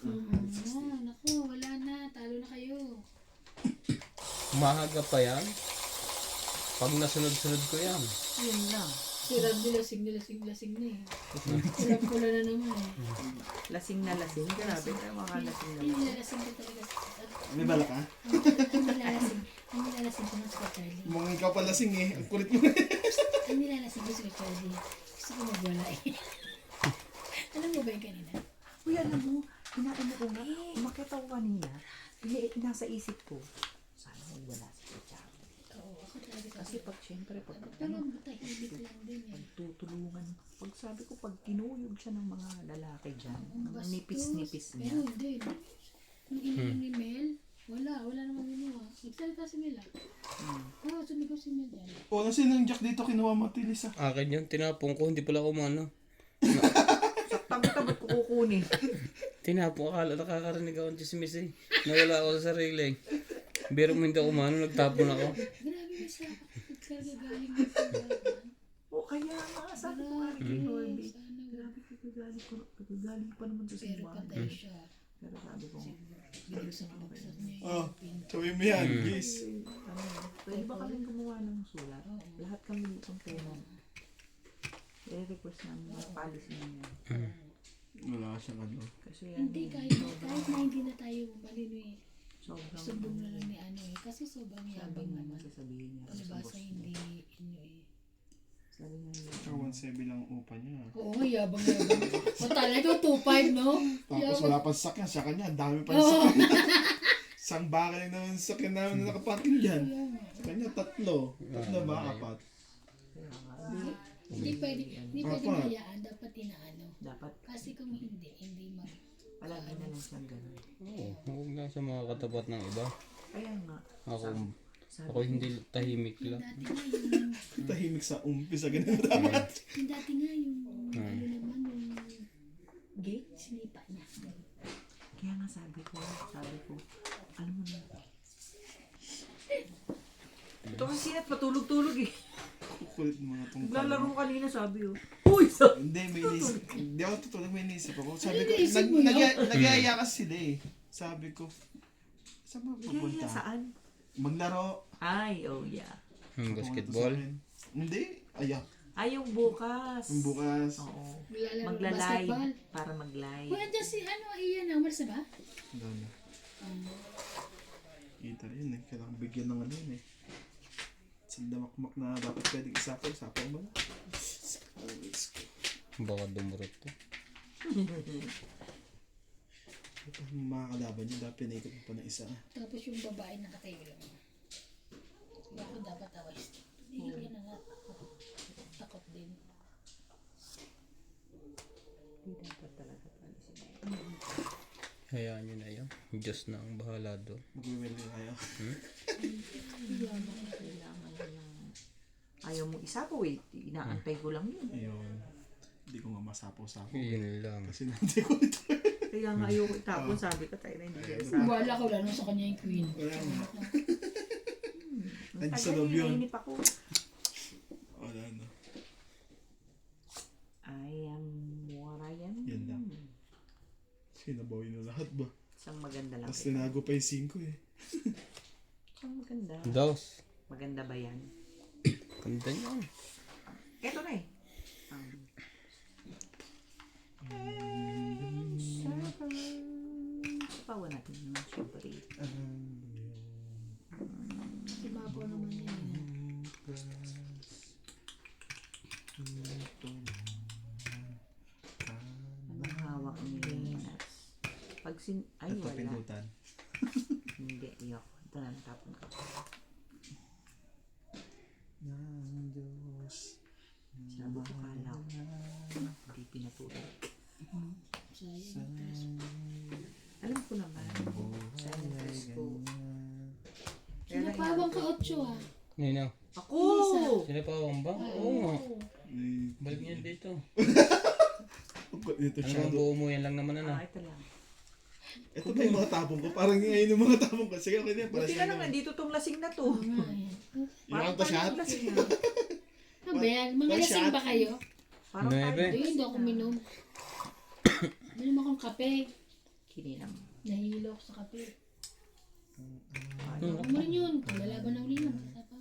Naku, wala na. Talo na kayo. Mahaga pa yan. Pag nasunod-sunod ko yan. Yun lang. Si Randy lasing na eh. Pula na naman eh. Lasing na lasing. Grabe kayo mga lasing na Hindi lasing. nilalasing ko talaga. May balak ka? Ang nilalasing ko ng Scott Charlie. Mukhang ikaw pa lasing eh. Ang kulit mo. Ang nilalasing ko ng Scott Charlie. Gusto ko magwala eh. Alam mo ba yung kanina? Uy, alam mo, inaano ko nga. Umakit ako kanina. Nasa isip ko. Sana magwala si Kuchang. Oo, ako talaga Kasi pag syempre, pag pero tahimik lang din eh. tutulungan. Pag sabi ko, pag kinuyog siya ng mga lalaki dyan, Ang mga bastos. nipis-nipis Pero niya. hindi. Kung ininom ni Mel, wala namang ginawa. Nagsalita si Mel ah. Oo, sumigaw si Mel dyan. O, nasa yung jack dito kinuha mo tilis ah. Akin yun. Tinapong ko. Hindi pala kumano. Saktan ka, ba't ko kukunin? Tinapong. Akala nakakarinig ako ng chismis eh. Nawala ako sa sarili. Pero hindi ako kumano. Nagtapon ako. Grabe mo siya. Nagkagagaling mo sa laban. O kaya nga, sabi ko nga rin kay Norby. Sana Grabe, kagagaling pa naman to sa pero simbahan. patay siya. Pero sabi ko, Bigla sa nabagsak niya Oh, yung pinto. gawin mo yan, guys. ano, pwede ba kami gumawa ng sulat? Lahat kami itong pera. I-request namin yung policy niya. Wala siyang ano. Kasi Hindi, ano, kahit na hindi na tayo malino eh. sobrang Sumbong na lang ni ano eh. Kasi sobrang yabang sabi naman. naman sasabihin niya. sa Palibasa boss hindi niya. inyo eh. Sabi niya, Tsaka 1.7 lang ang upa niya. Oo, yabang. O talaga, 2.5 no? Tapos wala pang sakyan. Sa kanya, ang dami pa Oo. sakyan. Isang bakal naman sa sakyan namin na nakapating dyan. Sa kanya, 3. 3 ba? 4. Hindi pwede Apa. hayaan. Dapat inaano. dapat Kasi kung hindi mag... palagi na lang siyang ganun. Oo. Huwag lang sa mga katapat ng iba. Kaya nga, Ako sabi hindi tahimik Yung lang. dati nga yung... Tahimik sa umpisa. Ganun dapat. Yung dati nga yung... Ano naman yung... gay? Sinipa niya. Kaya nga sabi ko, alam mo na. Ito kasi sinat patulog-tulog eh. Kukulit mo nga itong Naglalaro kanina sabi oh. Uy! Sabi! Hindi, may inisip. Hindi ako tutulog, may inisip ako. Sabi ko, iniisip mo yun? nagyaya kasi sila eh. Sabi ko, saan ba Kaya pupunta? saan? Maglaro. Ay, oh yeah. Yung Pumunta basketball. sa akin. Hindi, ayak. Ay, yung bukas. Yung bukas. Oo. Maglalaro Magla-live. basketball. Para mag-live. Uy, andyan si ano, Ian na, umalis na ba? Dami. Kita rin eh. Kailangan bigyan ng ano yun eh. Sa damakmak na dapat pwedeng isapaw mo na. Always ko. Baka dumurot to. Ito yung mga kalaban niya. Dapat pinaikot mo pa ng isa. Tapos yung babae nakatayo lang. Bako dapat awais. Hindi ko na nga. Takot din. Hindi dapat talaga palisin. Hayaan nyo na yun. Diyos na ang bahala doon. Mag-will kayo. Kailangan ko lang. Ayaw mo isapaw eh. Inaantay ko lang yun. Ayun. Hindi ko nga masapaw-sapaw. Yun lang. Kasi nanti ko ito. Kaya nga ayoko itapon. Sabi ko tayo na hindi ka isapaw. Wala ko lang sa kanya yung queen. Wala nga. Ang Nandiyan sa tagal loob yun. nainip ako. Wala na. I am what I am. Yan lang. Sinabawi na lahat ba? Isang maganda lang. Tapos tinago pa yung 5 eh. Isang maganda. Dos. Maganda ba yan? Ganda niyan. Eto na eh. Sapawan natin yun. Siyempre. Ibabaw naman yan. Anong hawak ni Lenas? Pag ay, Ito wala. pindutan. Hindi, yok. Ito na, natapon ko. Ng Diyos. Sabi ko kala ko. Hindi pinatulog. Sayang. Alam ko naman. Sayang presko. Sinapawang ka 8 ha. Nino. Ako! Sila pa ba? Oo nga. Eh, Balik niyan dito. Dito siya. Hanggang buo mo yan lang naman ano. Ito lang. Ito pa yung mga tapong ko. Parang ngayon yung mga tapong ko. Sige, okay na yan. Para Buti sa na lang, nandito tong lasing na to. Oo nga yan. Yung mga shot. lasing na. Ano ba yan? Mga One lasing shot. ba kayo? Parang Nuebe. tayo. Hindi, hindi ako minom. Minom akong kape. Kininam. Nahihilo ako sa kape. Ayaw. Huwag mo rin yun. Lalaban ng ulinan. Isa pa.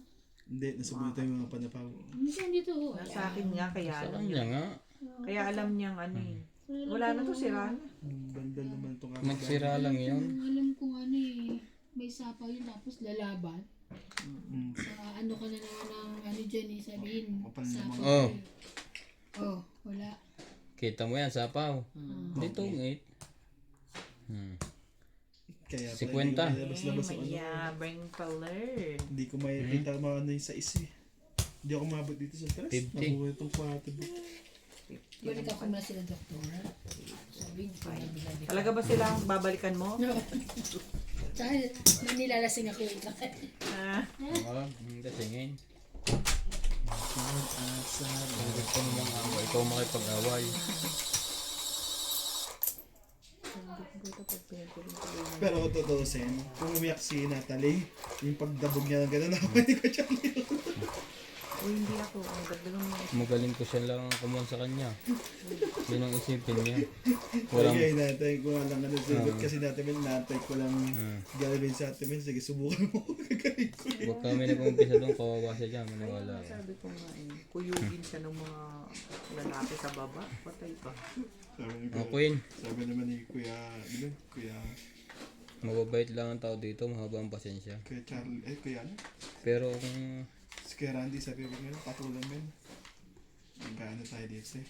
Hindi, nasubunan tayo yung mga panapaw. Minsan dito. Nasa akin nga, kaya Sa alam kanya niya. nga. Kaya alam niyang ano eh. Wala na to, sira na. Bandal naman itong Nagsira lang yun. Alam kong ano eh. May sapaw yun tapos lalaban. Mm. Sa ano ka na naman ng ano dyan eh. Sabihin. Mapal Sapaw. naman. Oh. Oh, wala. Kita mo yan, sapaw. Hmm. Dito ng 8. Kaya Si pala Kwenta. hindi ko labas-labas ang ano. Mayabang pala. Hindi ko makikita mga ano yung size eh. Hindi ako mabot dito sa stress. 50. Nabuhay itong 4. Balik ako muna sila doktora. Sabi ko na Talaga ba silang babalikan mo? No. Tsaka nanilalasing ako ito. Ah, Oo, hindi singin. Kung gusto mo mga awa, ikaw makipag-away. Pero kung tutusin, kung umiyak si Natalie, yung pagdabog niya ng gano'n, nakapaninig ko siya ngayon. o hindi ako. Ang dagdagan mo. Magaling ko siya lang kumuha sa kanya. Yun ang isipin niya. Walang... Okay, natay ko nga lang ano, sagot kasi natin natay ko lang gagawin sa atin. Sige, subukan mo. Gagawin ko yun. Huwag kami nag-umpisa doon, kawawa siya dyan, maniwala ka. Sabi ko nga eh, kuyugin siya ng mga lalaki sa baba. Patay pa. Sabi ni Oh, Kuya, Queen, sabi naman ni Kuya, Kuya mababait lang ang tao dito, mahaba ang pasensya. Charlie, Kuya ano? Pero kung Si Kuya Randy, sabi ko ngayon, patulang men. Magkaano tayo dito eh.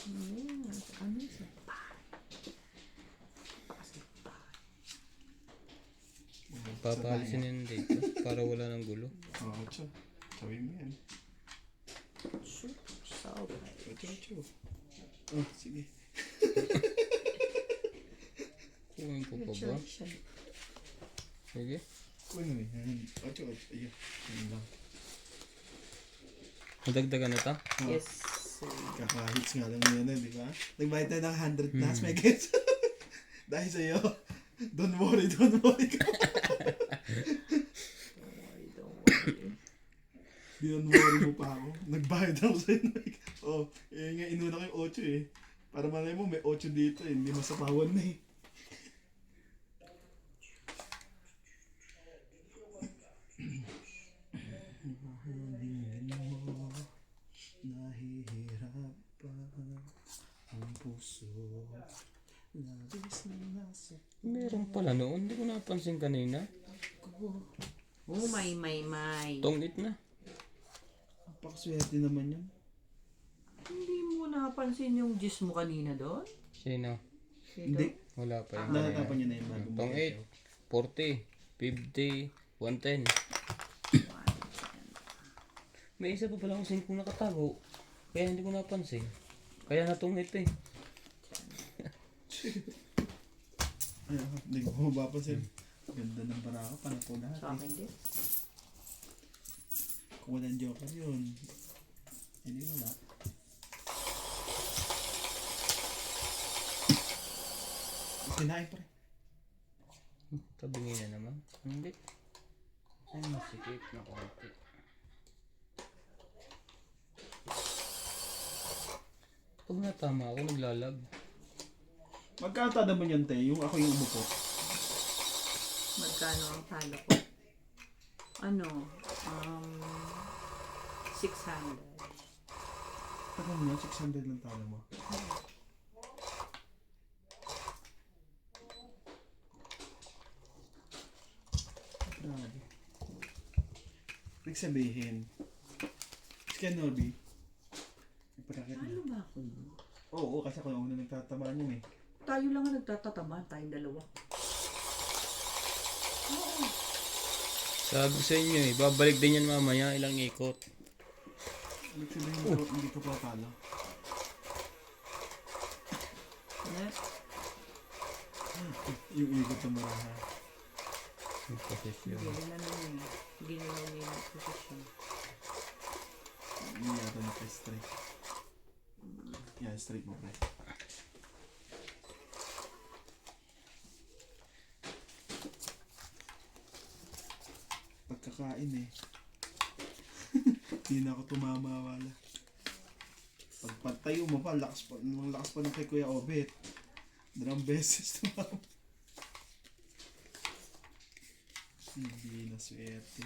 Ano siya? papaalisin yun dito, para wala ng gulo. Oo, Ocho. Sabi mo yan. Sabi. Ocho. Oh, sige. Kuhin ko pa ba? Sige. Kuya mo yan. Ocho. Ayun. Ayun lang. Madagdagan na ta? Yes. Kakahits nga lang yun eh, di ba? Nagbayad tayo ng 100 plus, may gets. Dahil sa'yo, don't worry ka. Ay, don't worry. Don't worry mo pa ako. Nagbayad ako sa'yo. Oh, nga inuna ko yung 8 eh. Para malay mo, may 8 dito eh. Hindi masapawan na eh. Nahihirap pa ang puso. Labis na nasa Meron pala noon, hindi ko napansin kanina. Oh, may. Tongit na. Napakaswerte naman yun. Hindi mo napansin yung gis mo kanina doon? Sino? Hindi. Wala pa yun. Nakatapan niya na yung bago. Tong 8, 40, 50, 110. May isa pa pala akong 5 nakatago. Kaya hindi ko napansin. Kaya natungit eh. Ayun, hindi ko mapapansin. Ganda ng barako, panapo lahat Sa akin eh. din. Kung walang joker yun, hindi wala. Kinain pa rin. Tabingin na naman. Hindi. Ay, masikip na konti. Pag natama ako, naglalag. Magkano naman yan, te? Yung ako yung umupo. Magkano ang talo ko? Ano? 600. Tagal mo yan, 600 lang talo mo. Grabe. Ibig sabihin, si Norby, ipagkakit Talo na. ba ako yun? Oo, kasi ako yung una nagtatamaan yun eh. Tayo lang ang nagtatatamaan, tayong dalawa. Oo. Sabi ko sa inyo eh, babalik din yan mamaya, ilang ikot. Ibig sabihin, hindi ko pa talo. Net. Yung ikot ng maraha. Yung posisyon. Hindi na naman eh. Hindi na naman yung position. Hindi yata naka-straight. Yan, straight mo, pre. Pagkakain eh. Hindi na ako tumama-wala. Pag pagtayo mo pa, lakas pa ng kay Kuya Obet. Dalawang beses tumama. Hindi na swerte.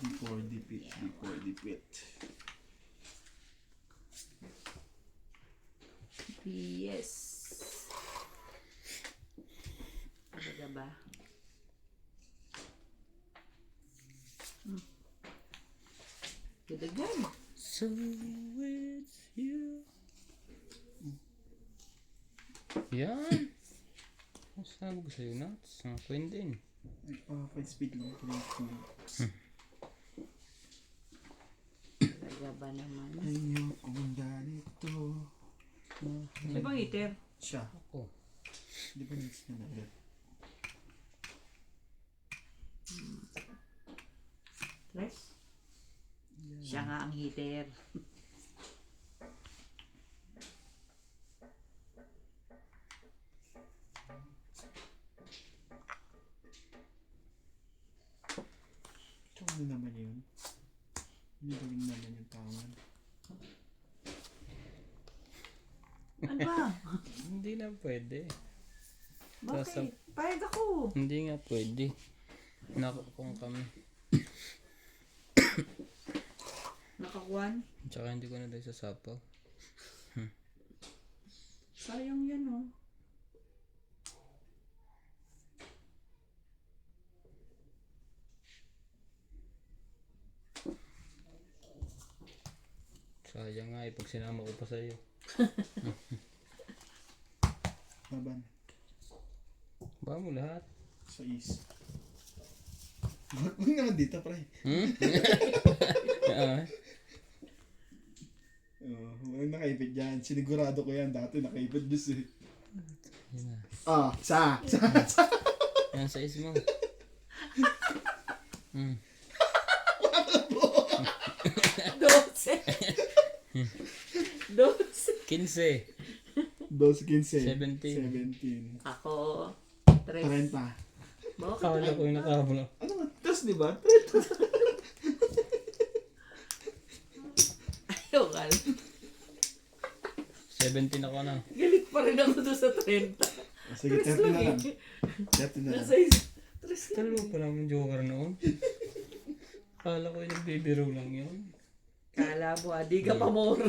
Before the pit. Yes. Talaga ba? Dagdagan. So it's you. Yan. Ang sabi ko sa'yo, Nats. Ang queen din. Ay, 5 speed lang. 3 Talaga ba naman? Ayokong ganito. Di ba heater? Siya. Ako. Di ba next na ulit? Tres? Siya nga ang heater. Ito ano naman yun? Hindi gawin naman yung tangan. Ano ba? Hindi na pwede. Bakit? Payag ako. Hindi nga pwede. Nakakong kami. Nakakuan? Tsaka hindi ko na dahil sa sapaw. Sayang yan oh. Sayang nga eh, pag sinama ko pa sa'yo. Laban. Ba mo lahat? Sa is. Huwag naman dito, pre. Ah, Walang nakaipid dyan. Sinigurado ko yan. Dati nakaipid dus eh. yun na. Sa. Yan sa is mo. Hmm. 12. 12. 15. 12, 15. 17. 17. Ako. 30. 3. Bakit? Kala ko yung nakabula. Ano nga? Tas, di ba? Ayaw ka. 17 ako na. Galit pa rin ako doon sa 30. Sige, 30 na lang. 30 na lang. Nasa is. 3 Talo pa naman joker noon. Kala ko yung nagbibiro lang yun. Kala mo, di ka pa moro.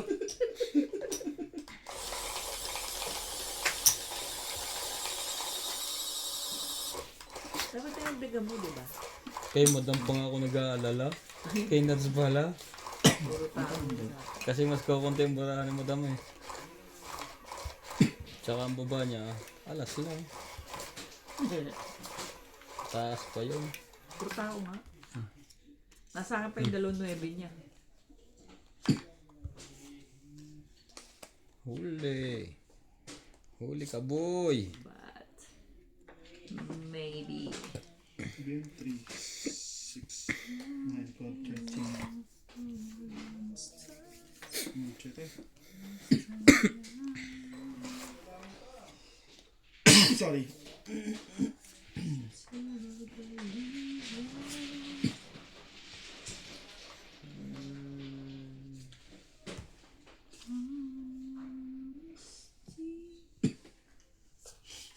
Dapat tayo nagdagan mo, di ba? Kay madam pa nga ako nag-aalala. Kay Nats pala. Puro tao sa Kasi mas kukunti yung burahan ni madam eh. Tsaka ang baba niya, alas lang. Taas pa yun. puro tao nga. Nasa akin pa yung 2.9 niya. Huli. Huli ka, boy. But maybe. Game 3, 6, 9, 12, 13. Chete. Sorry.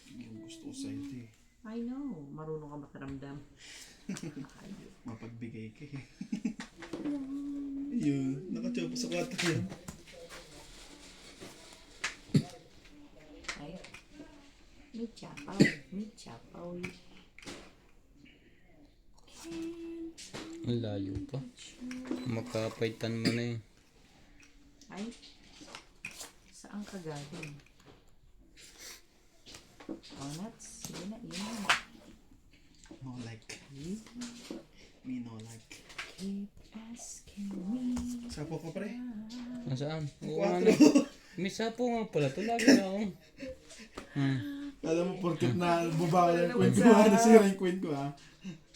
Yung gusto ko sa'yo ito eh. I know, marunong ka makiramdam. Ayun. Mapagbigay ka eh. Yun, nakachop sa kwarto yun. Ay, may chapaw. May chapaw. Ang layo pa. Makapaitan mo na eh. Ay, saan ka galing? Oh, nuts. Sige na, yun na. No like. Me no like. Keep asking me. Sapo ka pre. Nasaan? Oo nga Quatro. na. May sapo nga pala. Ito lagi na ako. Alam mo, porkit na bubawa yung queen ko. Nasira yung queen ko ha.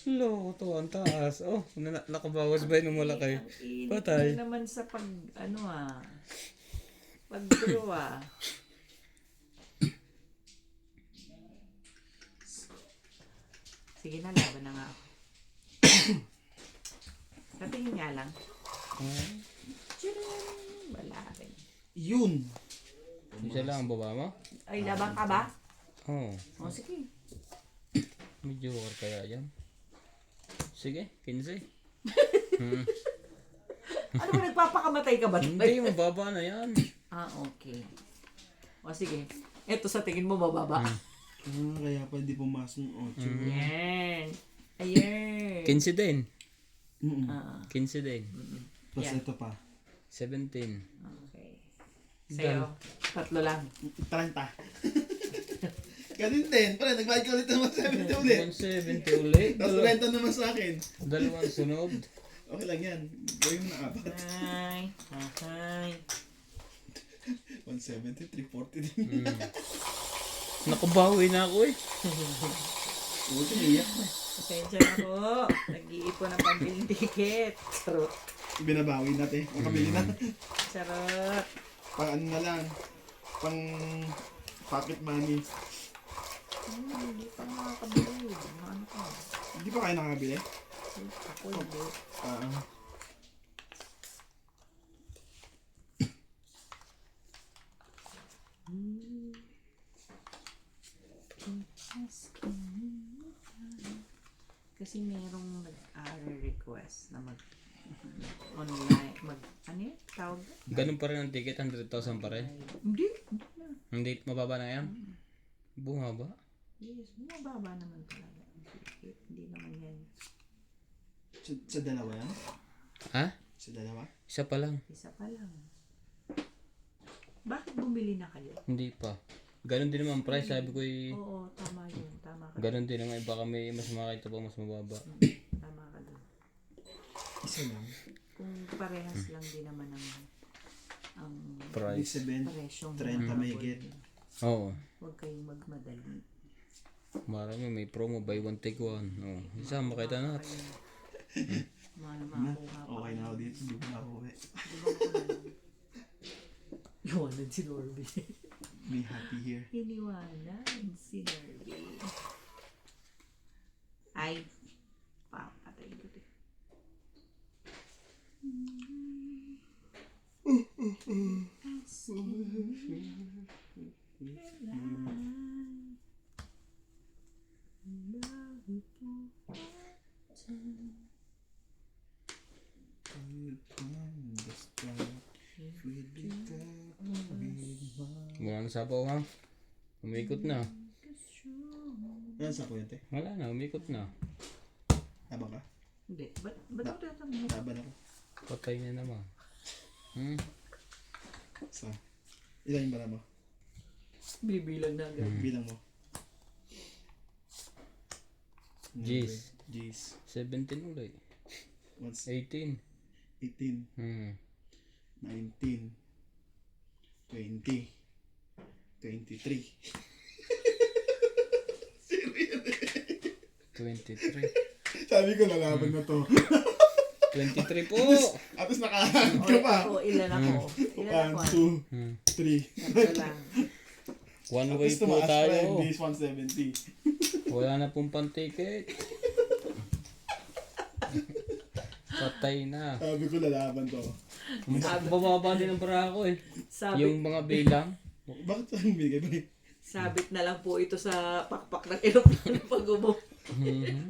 Loko to. Ang taas. Oh, nakabawas ba yun ng malaki? Ang init Patay. na naman sa pag-draw ah. Sige na, laban na nga ako. Katingin nga lang. Tcharam! Wala rin. Yun. Isa lang ang baba mo? Ay, laban ka ba? Oo. O, sige. Medyo war kaya yan. Sige, 15. Ano ba, nagpapakamatay ka ba? Hindi, mababa na yan. Ah, okay. O, sige. Eto sa tingin mo, mababa. Kaya pa hindi pumasok ng 8. Yan. Ayan. 15 din. Ah, 15 din. Plus Yeah. ito pa. 17. okay. Sa'yo, tatlo lang. 30. Ganun din. Pare, nagbayad ka ulit naman 70 ulit. 170 ulit. Tapos renta naman sa akin. Dalawang sunod. Okay lang yan. Gawin mo na 4. Hi. Hi. 170, 340 din. Nakabawi na ako eh. Buti naiyak na. Pasensya na po. Nag-iipon ng pambiling ticket. Charot. Binabawi natin. Makabili na. Charot. Pang ano na lang. Pang pocket money. Hindi pa nakakabili. Ano ka? Hindi pa kayo nakabili? Ako hindi. Kasi merong nag-request na online, ano yun? Tawag? Ganun pa rin ang ticket, 100,000 pa rin. Hindi. Hindi na. Hindi mababa na yan. Bumaba. Yes, mababa naman talaga. Hindi naman yan. Sa dalawa yan? Ha? Sa dalawa? Isa pa lang. Isa pa lang. Bakit bumili na kayo? Hindi pa. Ganun din naman price, sabi ko eh. Oo, tama yun. Tama ka. Ganun din naman, baka may mas makita pa mas mababa. Tama ka doon. Isa lang. Kung parehas lang din naman ang Ibig Price. sabihin, presyong 30 may get. Oo. Huwag kayong magmadali. Marami, may promo, buy one take one. Oh, isa makita na. Makuha pa. Okay na ako dito. Hindi ko na ako uwi. Iwanan si Norby. Be happy here. Iniwanan si Norby. Ay, papatayin ko din. Wala na sapaw ha. Umikot na. Yan sa kuya, te. Wala na, umikot na. Habang ka? Hindi. Ba't mo tatanong? Laban ako. Patay na naman. Sa? Ilan yung bala mo? Bibilang na agad. Bilang mo. Jeez. Jeez. 17 ulit. Once 18. 18, 19, 20, 23. 23. Sabi ko, lalaban na to. 23 po! At least nakahanap ka pa. O, ilan ako? Ilan ako? 1, 2, Hmm. 3. Ito lang. One At way least po tumaas pa tayo. yung base 170. Wala na pong pan-ticket. Patay na. Sabi ko, lalaban to. Bababa din ang bara ko eh. Sabit, Yung mga bilang. Bakit saan bigay ba? sabit na lang po ito sa pakpak ng aeroplano pag ubo. Mhm.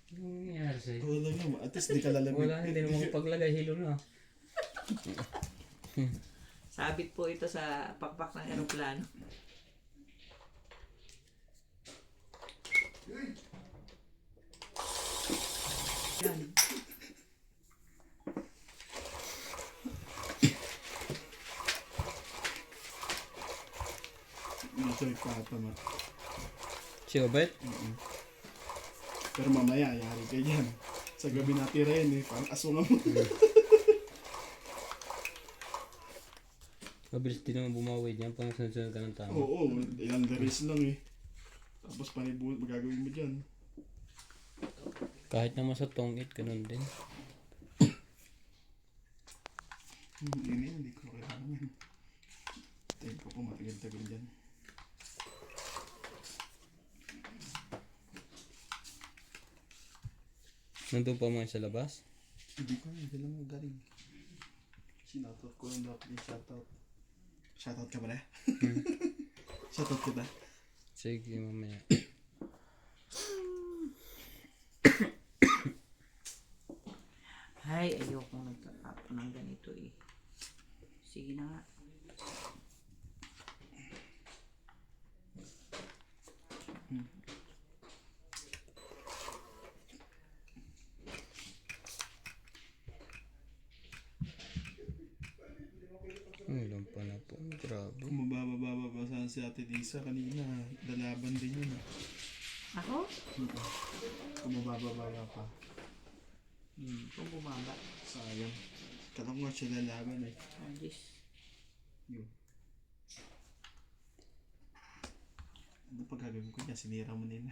Anong nangyayari sa'yo? Wala nga, at least di ka lalamig. Wala, hindi naman paglagay. Hilo na. Sabit po ito sa pakpak ng aeroplano. Yan. Medyo ipatama. Siya ba? Pero mamaya, yari ka yan. Sa gabi natira yan eh, parang asungan mo. Mabilis din naman bumawi niyan pang sunod ka ng tama. Oo, ilang days lang eh. Tapos panibunot, magagawin mo dyan. Kahit naman sa tongit, ganun din. Hindi ko kailangan yan. Tempo ko matagal-tagal dyan. Nandun pa mga sa labas? Hindi ko, hindi lang magaling. Sinoutout ko lang dapat yung shoutout. Shoutout ka ba na? Shoutout ka ba? Sige, mamaya. Ay, ayokong nagtatapon ng ganito eh. Sige na nga. Ilan pa na po. Grabe. Kung mababa si Ate Lisa kanina, lalaban din yun. Ako? Kung mababa pa, Kung bumaba. sayang. Kala ko nga siya lalaban eh. Oh, Diyos. Yun. Ano pa gagawin ko niya? Sinira mo na yun.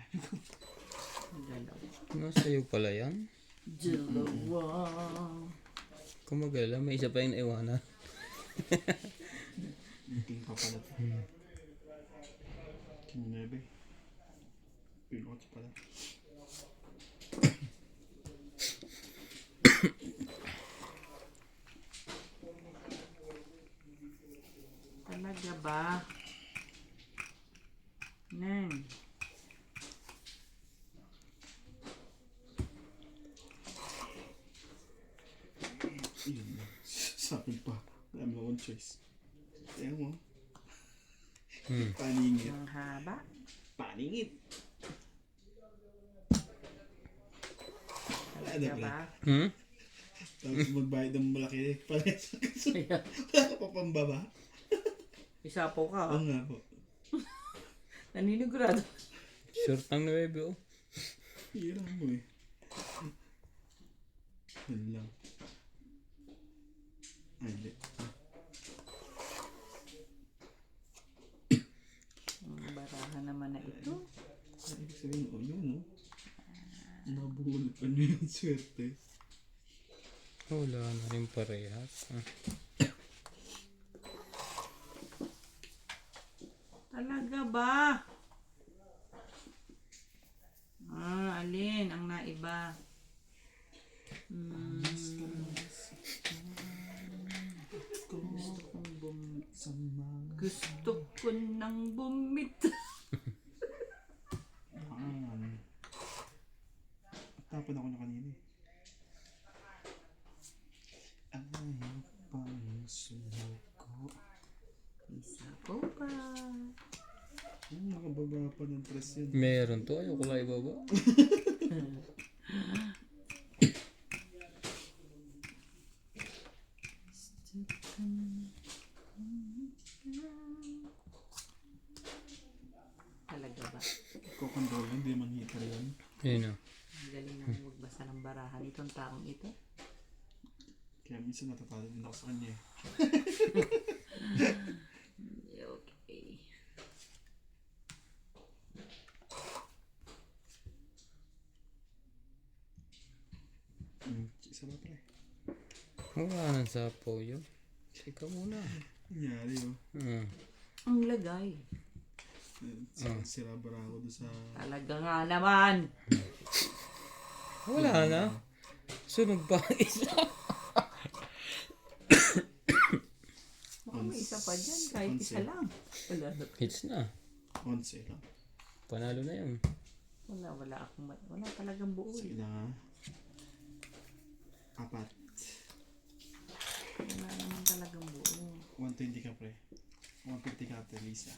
Dalawa. Nasa'yo pala yan? Dalawa. Kung magala, may isa pa yung naiwanan. Meeting pa pala. Kinebe. Pinot pala. Talaga ba? Neng. Yun na. Sabi pa. Wala mo one choice. Kaya mo. Paningit. Ang haba. Paningit. Talaga ba? Hmm? Tapos magbayad ng malaki. Pares. Wala ka pa pambaba. Isapaw ka Oo ha? nga po. Naninigurado. Short ang 9 oh. Hira mo eh. Yan lang. Ay, hindi. Ang barahan naman na ito. Ibig sabihin, oh yun oh. Nabulot pa niyo yung swerte. Wala na rin parehas. Ah. Talaga ba? Alin ang naiba? Gusto ko nang bumit. Tapon ako na kanina eh. Ayaw pang sumuko. Isapaw pa. Nakababa pa ng press yun. Meron to. Ayoko lang ibaba. Talaga ba? Kukontrol, hindi man hitar yun. Ayun oh. Ang galing naman magbasa ng barahan itong taong ito. Kaya minsan natatalo din ako sa kanya eh. Okay. Isa ba pre? Wala nang sapaw yun. Ikaw muna. Nangyari oh. Ang lagay. Sira-bara ako doon sa... Talaga nga naman. Wala na. Sunog pa ang isa. Baka may isa pa dyan, kahit isa lang. Wala na. Hits na. 11 lang. Panalo na yun. Wala talagang buo eh. Sige na. 4. Wala naman talagang buo. 120 ka pre. 150 ka pre, Lisa.